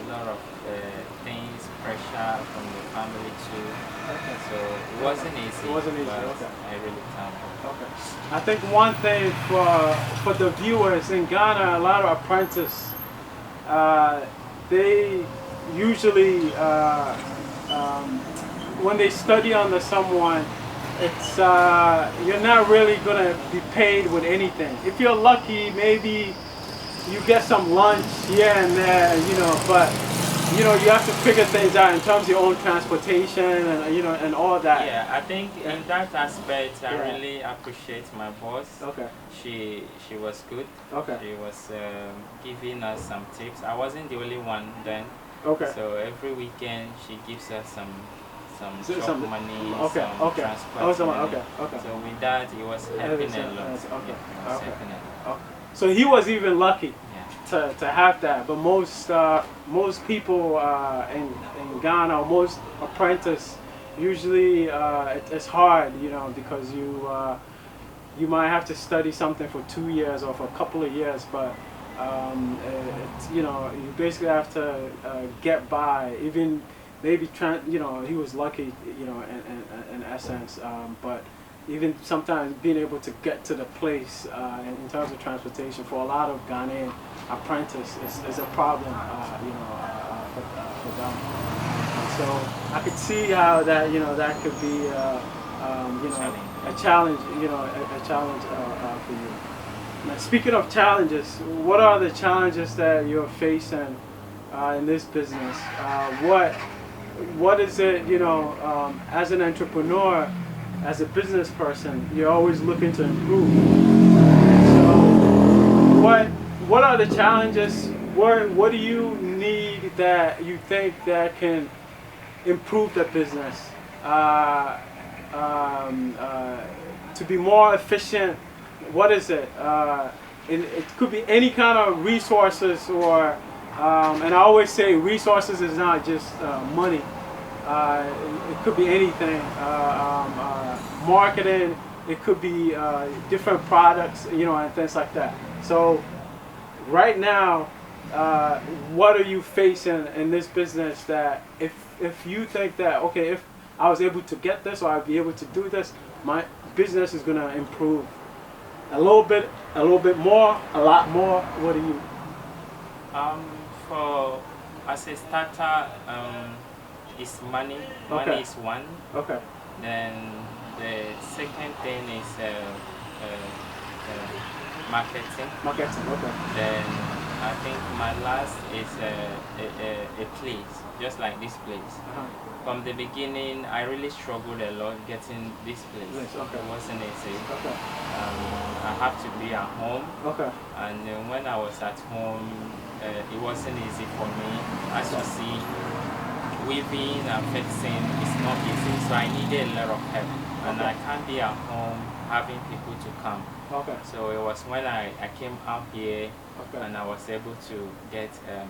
lot of things, pressure from the family too. So it wasn't easy. But I really thank God. I think one thing for the viewers in Ghana, a lot of apprentices, they usually when they study under someone, it's you're not really gonna be paid with anything. If you're lucky, maybe you get some lunch here and there, you know, but you know, you have to figure things out in terms of your own transportation and you know, and all that. Yeah, I think in that aspect, I really appreciate my boss. She was good. She was giving us some tips. I wasn't the only one then. So every weekend she gives us some shop money, some transport money. So with that, it was helping a lot. So he was even lucky to have that, but most people in Ghana, or most apprentices, usually it's hard, you know, because you might have to study something for 2 years or for a couple of years, but it's, you know, you basically have to get by. Even maybe you know, he was lucky, you know, in essence, but even sometimes being able to get to the place in terms of transportation for a lot of Ghanaian apprentices is a problem, you know, for them. And so I could see how that, you know, that could be, you know, a challenge, you know, a challenge for you. Now, speaking of challenges, what are the challenges that you're facing in this business? What is it, you know, as an entrepreneur, as a business person, you're always looking to improve. So what are the challenges? What do you need that you think that can improve the business? To be more efficient, what is it? It could be any kind of resources, or and I always say resources is not just money. It could be anything, marketing, it could be different products, you know, and things like that. So right now, what are you facing in this business that if you think that, okay, if I was able to get this or I'd be able to do this, my business is going to improve? A little bit more, a lot more. What do you? For as a starter, is money. Money Okay. is one. Okay. Then the second thing is marketing. Marketing. Okay. Then I think my last is a place, just like this place. From the beginning, I really struggled a lot getting this place. Yes, okay. It wasn't easy. Okay. I have to be at home. Okay. And when I was at home, it wasn't easy for me. As you see, weaving and fixing is not easy, so I needed a lot of help. And I can't be at home having people to come. Okay. So it was when I came out here, Okay. and I was able to get a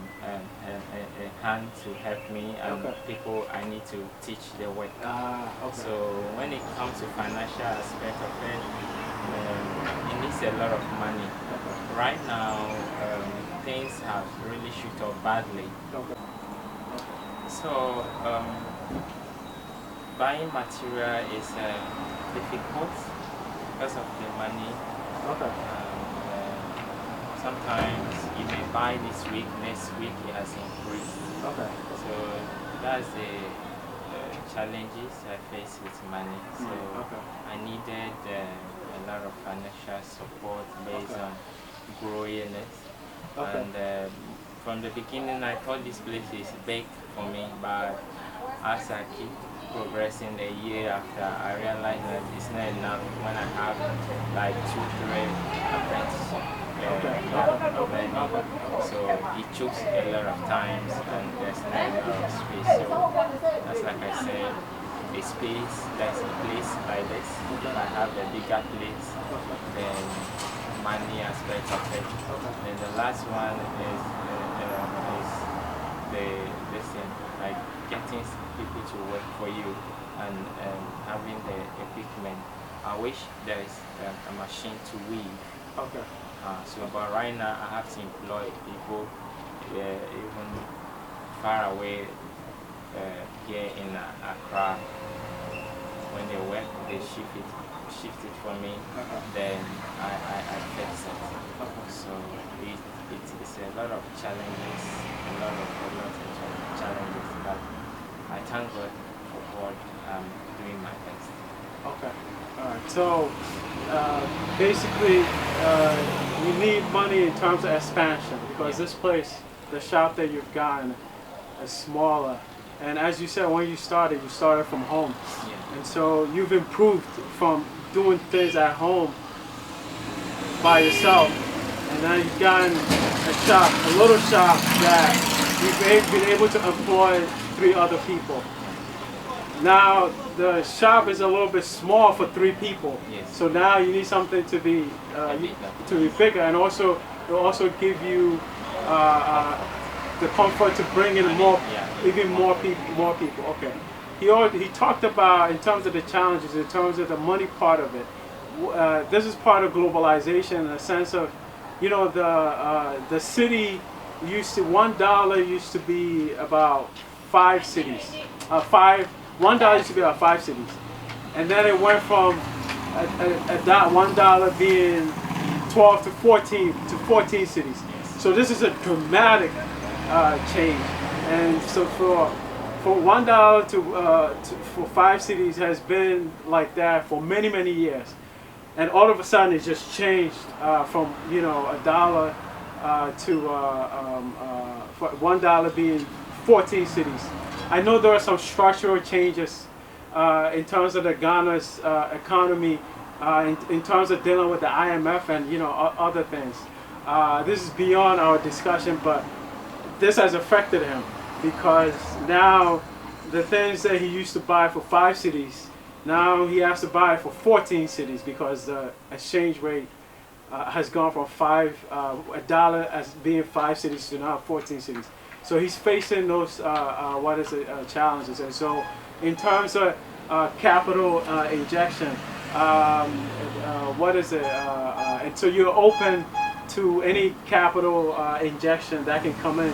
hand to help me and Okay. people I need to teach the work. Okay. So when it comes to financial aspect of it, it needs a lot of money. Okay. Right now, things have really shoot up badly. Okay. So buying material is difficult because of the money. Okay. Sometimes you may buy this week, next week it has increased. Okay. So that's the challenges I face with money. So Okay. I needed a lot of financial support based Okay. on growing it. Okay. And from the beginning I thought this place is big for me, but as I keep progressing a year after, I realized that it's not enough when I have like 2-3 apprentices. So it took a lot of times and there's not enough space. So that's like I said, a space that's a place like this. If I have a bigger place, then money aspect of it. And the last one is the listen, like getting people to work for you and having the equipment. I wish there is a machine to weave. Okay. But right now I have to employ people even far away here in Accra. When they work, they shift it for me. Then I fix it. So it's a lot of challenges, a lot of challenges. But I thank God for what I'm doing my best. Okay. All right. So basically, you need money in terms of expansion because this place, the shop that you've gotten, is smaller. And as you said, when you started from home. Yeah. And so you've improved from doing things at home by yourself, and now you've gotten a shop, a little shop that you've been able to employ 3 other people. Now the shop is a little bit small for 3 people, Yes. so now you need something to be bigger, and also it will also give you the comfort to bring in even more people. Okay. He talked about in terms of the challenges, in terms of the money part of it. This is part of globalization in the sense of, the city used to $1 used to be about 5 cities. $1 used to be about 5 cities, and then it went from $1 being 12 to 14 cities. So this is a dramatic change, and so for $1 for 5 cities has been like that for many years, and all of a sudden it just changed from $1 to for $1 being 14 cities. I know there are some structural changes in terms of the Ghana's economy, in terms of dealing with the IMF and other things. This is beyond our discussion, but this has affected him because now the things that he used to buy for 5 cities, now he has to buy for 14 cities because the exchange rate has gone from $1 as being 5 cities to now 14 cities. So he's facing those challenges. And so in terms of capital injection, and so you're open to any capital injection that can come in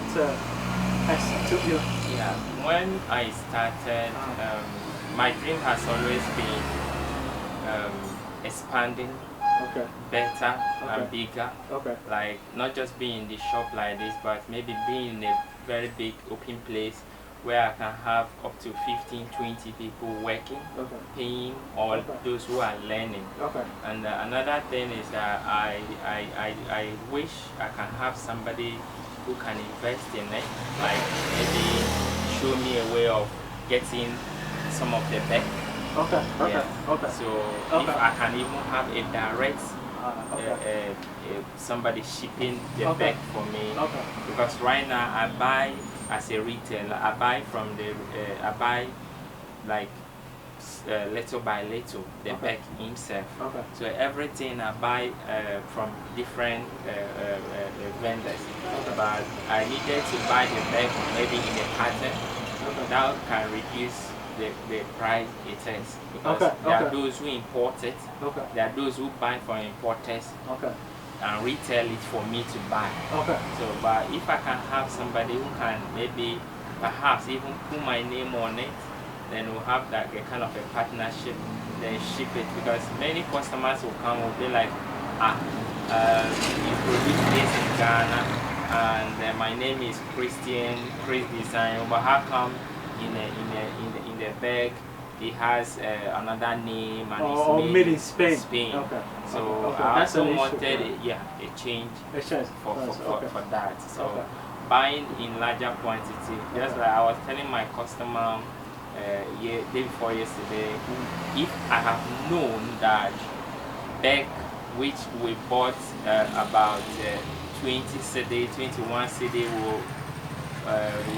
Yeah, when I started, my dream has always been expanding Okay. better Okay. and bigger. Okay. Like not just being in the shop like this, but maybe being in a very big open place where I can have up to 15, 20 people working, Okay. paying all Okay. those who are learning. Okay. And another thing is that I wish I can have somebody who can invest in it, like maybe show me a way of getting some of the back. Okay. Okay. Yeah. Okay. So Okay. if I can even have a direct Okay. somebody shipping the Okay. bag for me, Okay. because right now I buy as a retailer. I buy from the I buy like little by little the Okay. bag himself. Okay. So everything I buy from different vendors. But I needed to buy the bag maybe in a pattern. That can reduce the price it is, because Okay. there are Okay. those who import it, Okay. there are those who buy from importers Okay. and retail it for me to buy. Okay. So, but if I can have somebody who can maybe perhaps even put my name on it, then we'll have that a kind of a partnership, then ship it, because many customers will come, will be like, you produce this in Ghana, and my name is Chris Design, but how come in the bag it has another name and it's made in Spain. Okay. So Okay. I That's also an wanted issue. a change Okay. for that. So Okay. buying in larger quantity, just like I was telling my customer day before yesterday, if I have known that bag which we bought about 20 cedi, 21 cedi will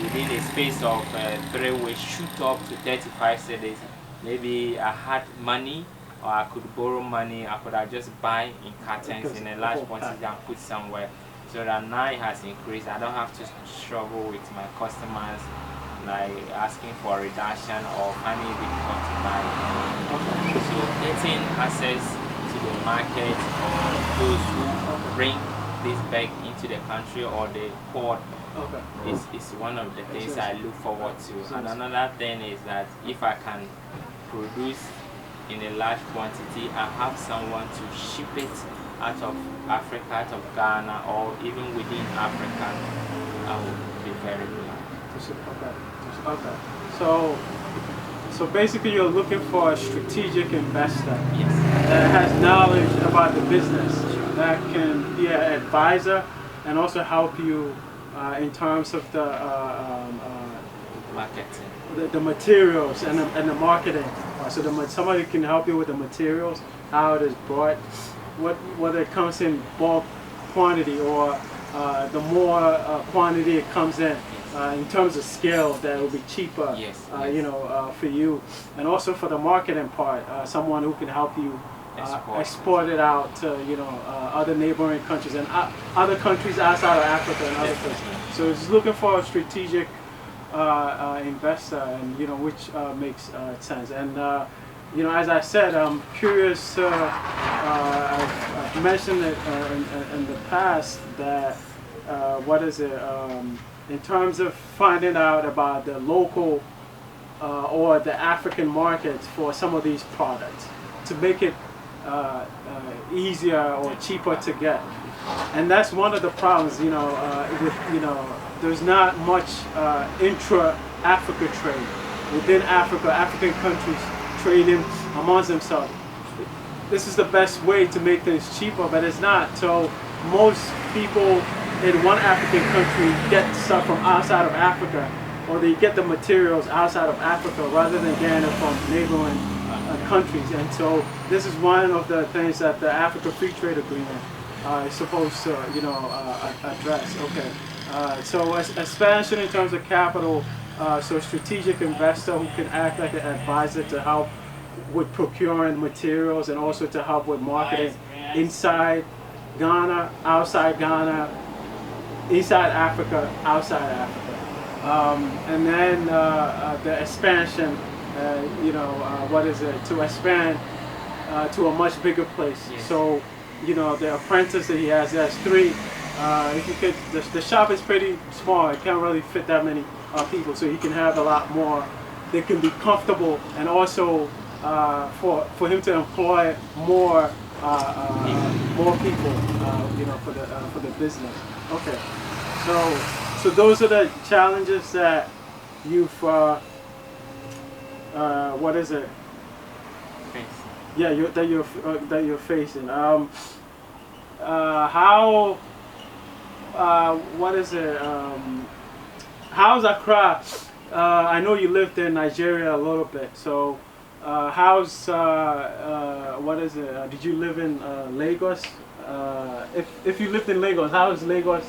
within a space of 3 weeks shoot up to 35 cedis. Maybe I had money, or I could borrow money. I could have just buy in cartons in a large quantity and put somewhere. So that now it has increased. I don't have to struggle with my customers, like asking for a reduction or finding it difficult to buy. So getting access to the market, or those who bring this bag into the country or the port, is one of the things I look forward to. And another thing is that if I can produce in a large quantity, I have someone to ship it out of Africa, out of Ghana, or even within Africa, I would be very glad. Okay. So basically you're looking for a strategic investor. Yes. That has knowledge about the business, that can be an advisor and also help you in terms of the marketing, the materials and the marketing. So somebody can help you with the materials, how it is brought, whether it comes in bulk quantity or the more quantity it comes in terms of scale, that will be cheaper. Yes. For you, and also for the marketing part, someone who can help you export it out to other neighboring countries and other countries outside of Africa and other countries. So it's looking for a strategic investor, and which makes sense. And as I said, I'm curious. I've mentioned it in the past that in terms of finding out about the local or the African markets for some of these products to make it easier or cheaper to get. And that's one of the problems, there's not much intra-Africa trade. Within Africa, African countries trading amongst themselves. This is the best way to make things cheaper, but it's not. So most people in one African country get stuff from outside of Africa, or they get the materials outside of Africa rather than getting it from neighboring countries. And so this is one of the things that the Africa Free Trade Agreement is supposed to address. Okay. So expansion in terms of capital, so strategic investor who can act like an advisor to help with procuring materials and also to help with marketing inside Ghana, outside Ghana, inside Africa, outside Africa. And then the expansion, to expand to a much bigger place. Yes. So, the apprentice that he has 3. The shop is pretty small. It can't really fit that many people, so he can have a lot more. They can be comfortable, and also for him to employ more more people, for the business. Okay, so those are the challenges that you've what is it? Face. Yeah, that you're facing. How what is it? How's Accra? I know you lived in Nigeria a little bit, so how's what is it? Did you live in Lagos? If you lived in Lagos, how is Lagos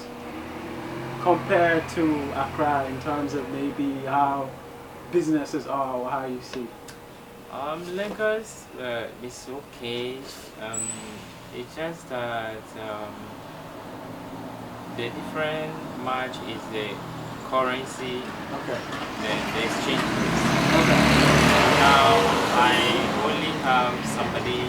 compared to Accra in terms of maybe how businesses are or how you see? Lagos is okay. It's just that the different match is the currency, Okay. the exchange rate. Okay. Now I only have somebody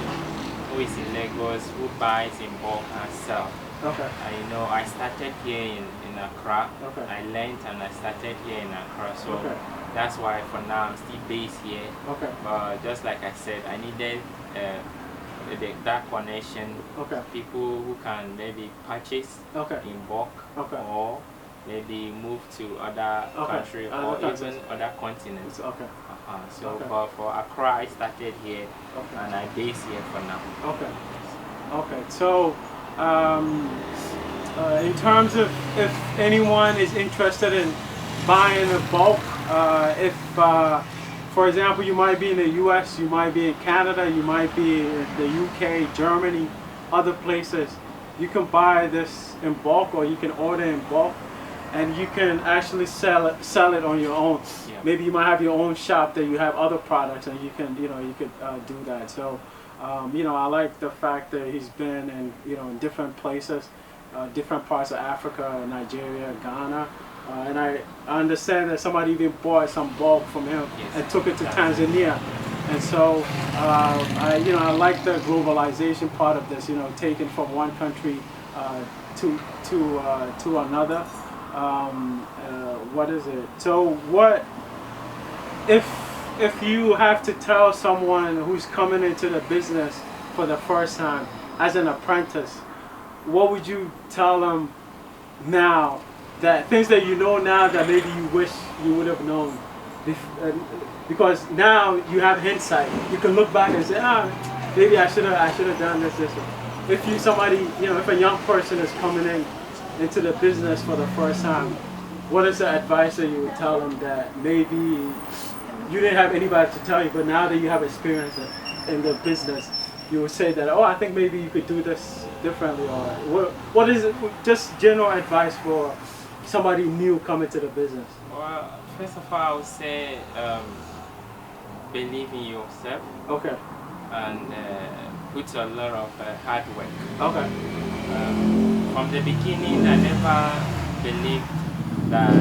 who is in Lagos who buys in bulk and sell. Okay. I started here in Accra. Okay. I learned and I started here in Accra. So Okay. that's why for now I'm still based here. Okay. But just like I said, I needed that connection. Okay. People who can maybe purchase Okay. in bulk, Okay. or maybe move to other countries or even other continents. Okay. So Okay. but for Accra, I started here Okay. and I base here for now. Okay. Okay. So, in terms of if anyone is interested in buying a bulk, if for example, you might be in the U.S., you might be in Canada, you might be in the U.K., Germany, other places. You can buy this in bulk, or you can order in bulk, and you can actually sell it on your own. Yeah. Maybe you might have your own shop that you have other products, and you can you could do that. So, I like the fact that he's been in different places, different parts of Africa, Nigeria, Ghana. And I understand that somebody even bought some bulk from him and took it to Tanzania. And so I like the globalization part of this, taken from one country to another. What is it? So what if you have to tell someone who's coming into the business for the first time as an apprentice, what would you tell them now? That things that you know now that maybe you wish you would have known, because now you have hindsight. You can look back and say, maybe I should have done this. If if a young person is coming into the business for the first time, what is the advice that you would tell them that maybe you didn't have anybody to tell you, but now that you have experience in the business, you would say that, I think maybe you could do this differently, or what is it? Just general advice for somebody new coming to the business. Well, first of all, I would say believe in yourself. Okay. And put a lot of hard work. Okay. From the beginning, I never believed that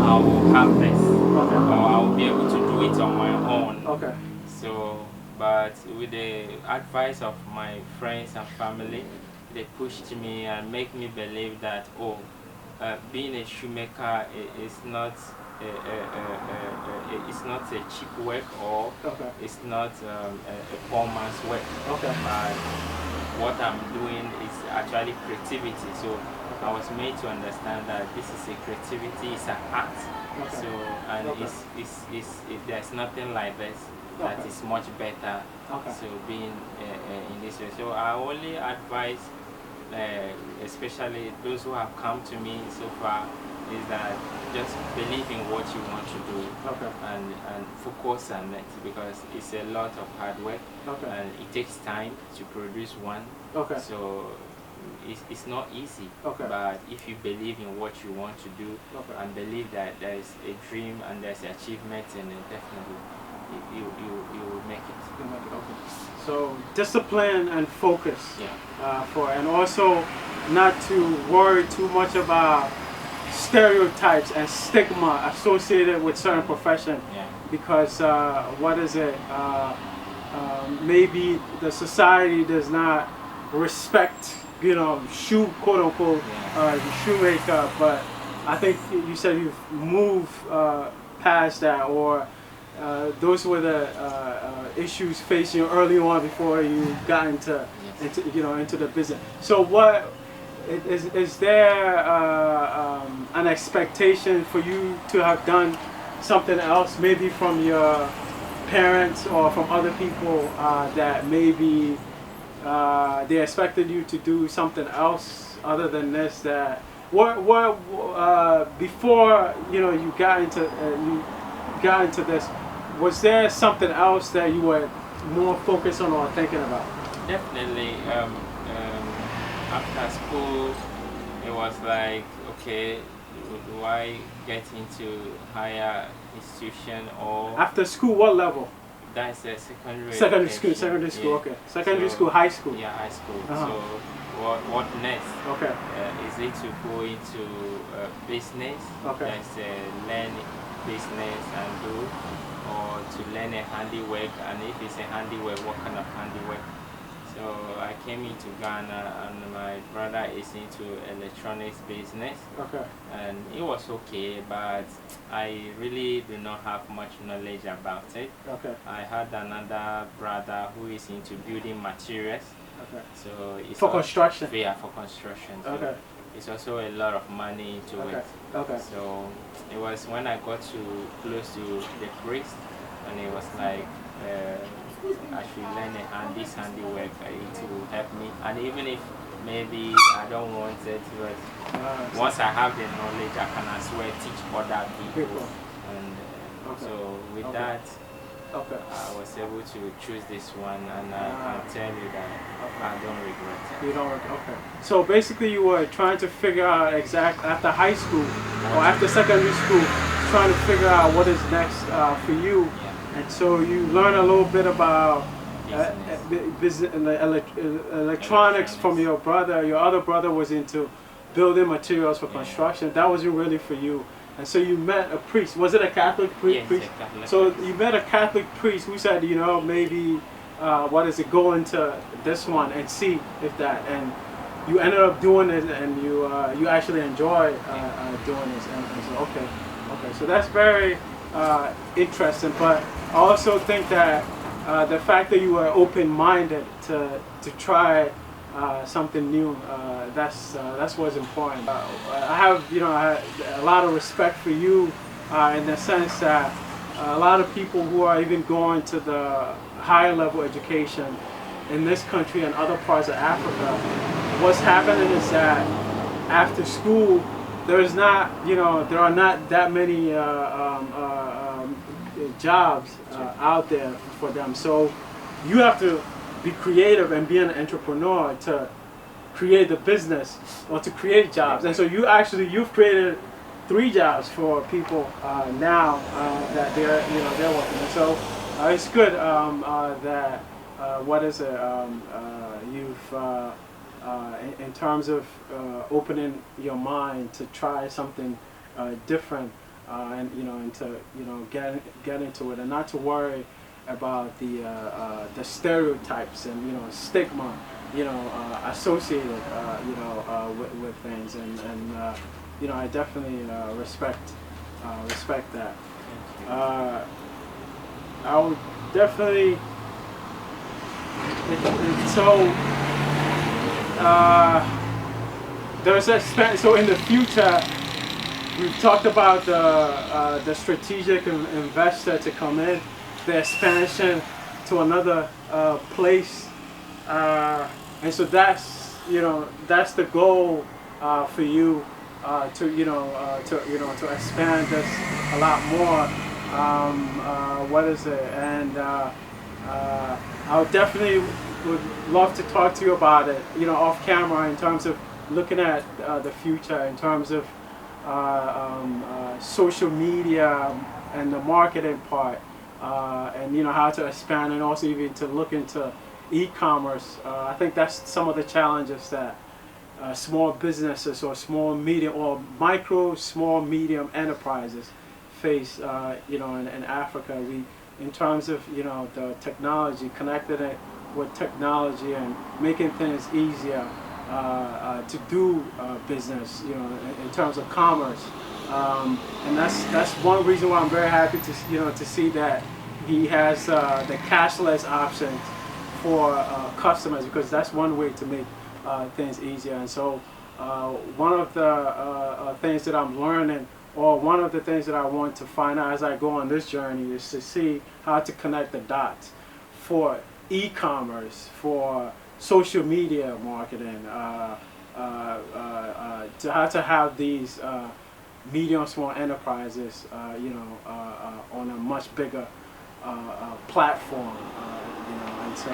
I will have this, or I will be able to do it on my own. Okay. So, but with the advice of my friends and family, they pushed me and make me believe that being a shoemaker is not it's not a cheap work, or it's not a poor man's work. Okay. But what I'm doing is actually creativity. So I was made to understand that this is a creativity, it's an art. Okay. So and there's nothing like this that is much better. So being in this way, so I only advise. Especially those who have come to me so far, is that just believe in what you want to do, and focus on it, because it's a lot of hard work, and it takes time to produce one. So it's not easy, but if you believe in what you want to do, and believe that there is a dream and there's achievement in it, definitely you will make it. So discipline and focus, and also not to worry too much about stereotypes and stigma associated with certain profession, because what is it? Maybe the society does not respect, shoe, quote unquote, shoemaker. But I think you said you've moved past that, or those were the issues facing you early on before you got into the business. So what is there an expectation for you to have done something else, maybe from your parents or from other people that maybe they expected you to do something else other than this? That what before you got into this, was there something else that you were more focused on or thinking about? Definitely. After school, it was like, okay, do I get into higher institution or After school, what level? that's a secondary Secondary school. education. Secondary school. Yeah. Okay. Secondary So, school. High school. Yeah, high school. Uh-huh. So what next? Okay. Is it to go into business? Okay. Just learn business and do, or to learn a handiwork? And if it's a handiwork, what kind of handiwork? So I came into Ghana, and my brother is into electronics business. Okay. And it was okay, but I really do not have much knowledge about it. Okay. I had another brother who is into building materials. Okay. So it's For construction. Yeah, for construction. So Okay. it's also a lot of money into Okay. it. Okay. So it was when I got to close to the priest, and it was like I should learn this handiwork to help me. And even if maybe I don't want it, but once I have the knowledge, I can as well teach other people. And Okay. so with Okay. that, Okay. I was able to choose this one, and I can tell you that I don't regret it. You don't. Okay. So basically, you were trying to figure out after high school or after secondary school, trying to figure out what is next for you. Yeah. And so you learn a little bit about Business. electronics from your brother. Your other brother was into building materials for construction. That wasn't really for you. And so you met a priest. Was it a Catholic Yes, priest? a Catholic So priest. you met a Catholic priest who said, maybe go into this one and see if that. And you ended up doing it, and you actually enjoy doing this. And so okay. So that's very interesting. But I also think that the fact that you were open-minded to try something new, that's what's important. I have a lot of respect for you in the sense that a lot of people who are even going to the higher level education in this country and other parts of Africa, what's happening is that after school there are not that many jobs out there for them. So you have to be creative and be an entrepreneur to create the business or to create jobs. And so you've created 3 jobs for people now that they're working. And so it's good that you've in terms of opening your mind to try something different and to get into it, and not to worry about the stereotypes and stigma associated with things, and I definitely respect that. I would definitely so in the future, we've talked about the strategic investor to come in, the expansion to another place, and so that's the goal for you to expand this a lot more. And I definitely would love to talk to you about it, off camera, in terms of looking at the future, in terms of social media and the marketing part, and how to expand, and also even to look into e-commerce. I think that's some of the challenges that small businesses or small, medium, or small, medium enterprises face, in Africa. In terms of the technology, connecting it with technology and making things easier to do business, in terms of commerce. And that's one reason why I'm very happy to see that he has the cashless options for customers, because that's one way to make things easier. And so one of the things that I'm learning, or one of the things that I want to find out as I go on this journey, is to see how to connect the dots for e-commerce, for social media marketing, to how to have these medium small enterprises, on a much bigger platform, and so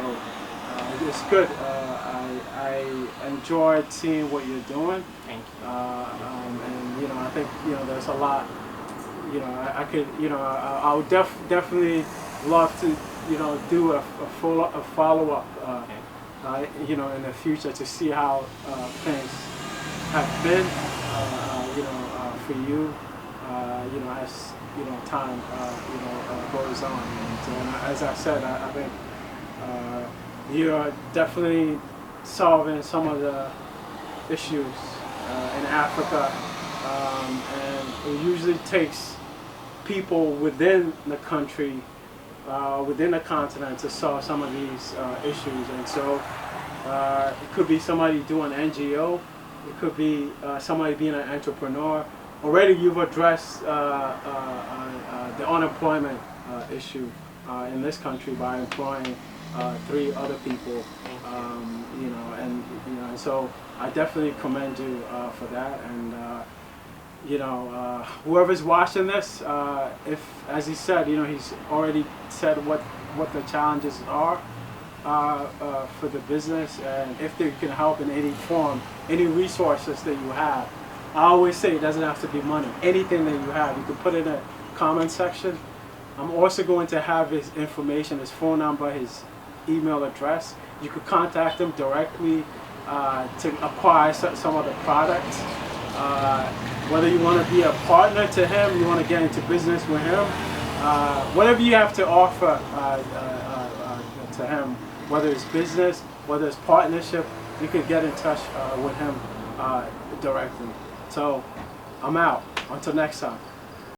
it's good. I enjoyed seeing what you're doing. Thank you. And I think there's a lot. I could, I would definitely love to do a follow up. In the future, to see how things have been, for you, as time, goes on. And as I said, I think you're definitely solving some of the issues in Africa, and it usually takes people within the country, within the continent, to solve some of these issues. And so it could be somebody doing NGO, it could be somebody being an entrepreneur. Already you've addressed the unemployment issue in this country by employing 3 other people, and so I definitely commend you for that. And whoever's watching this, if, as he said, he's already said what the challenges are for the business, and if they can help in any form, any resources that you have. I always say it doesn't have to be money. Anything that you have, you can put in a comment section. I'm also going to have his information, his phone number, his email address. You could contact him directly to acquire some of the products. Whether you want to be a partner to him, you want to get into business with him, whatever you have to offer to him, whether it's business, whether it's partnership, you can get in touch with him directly. So I'm out. Until next time.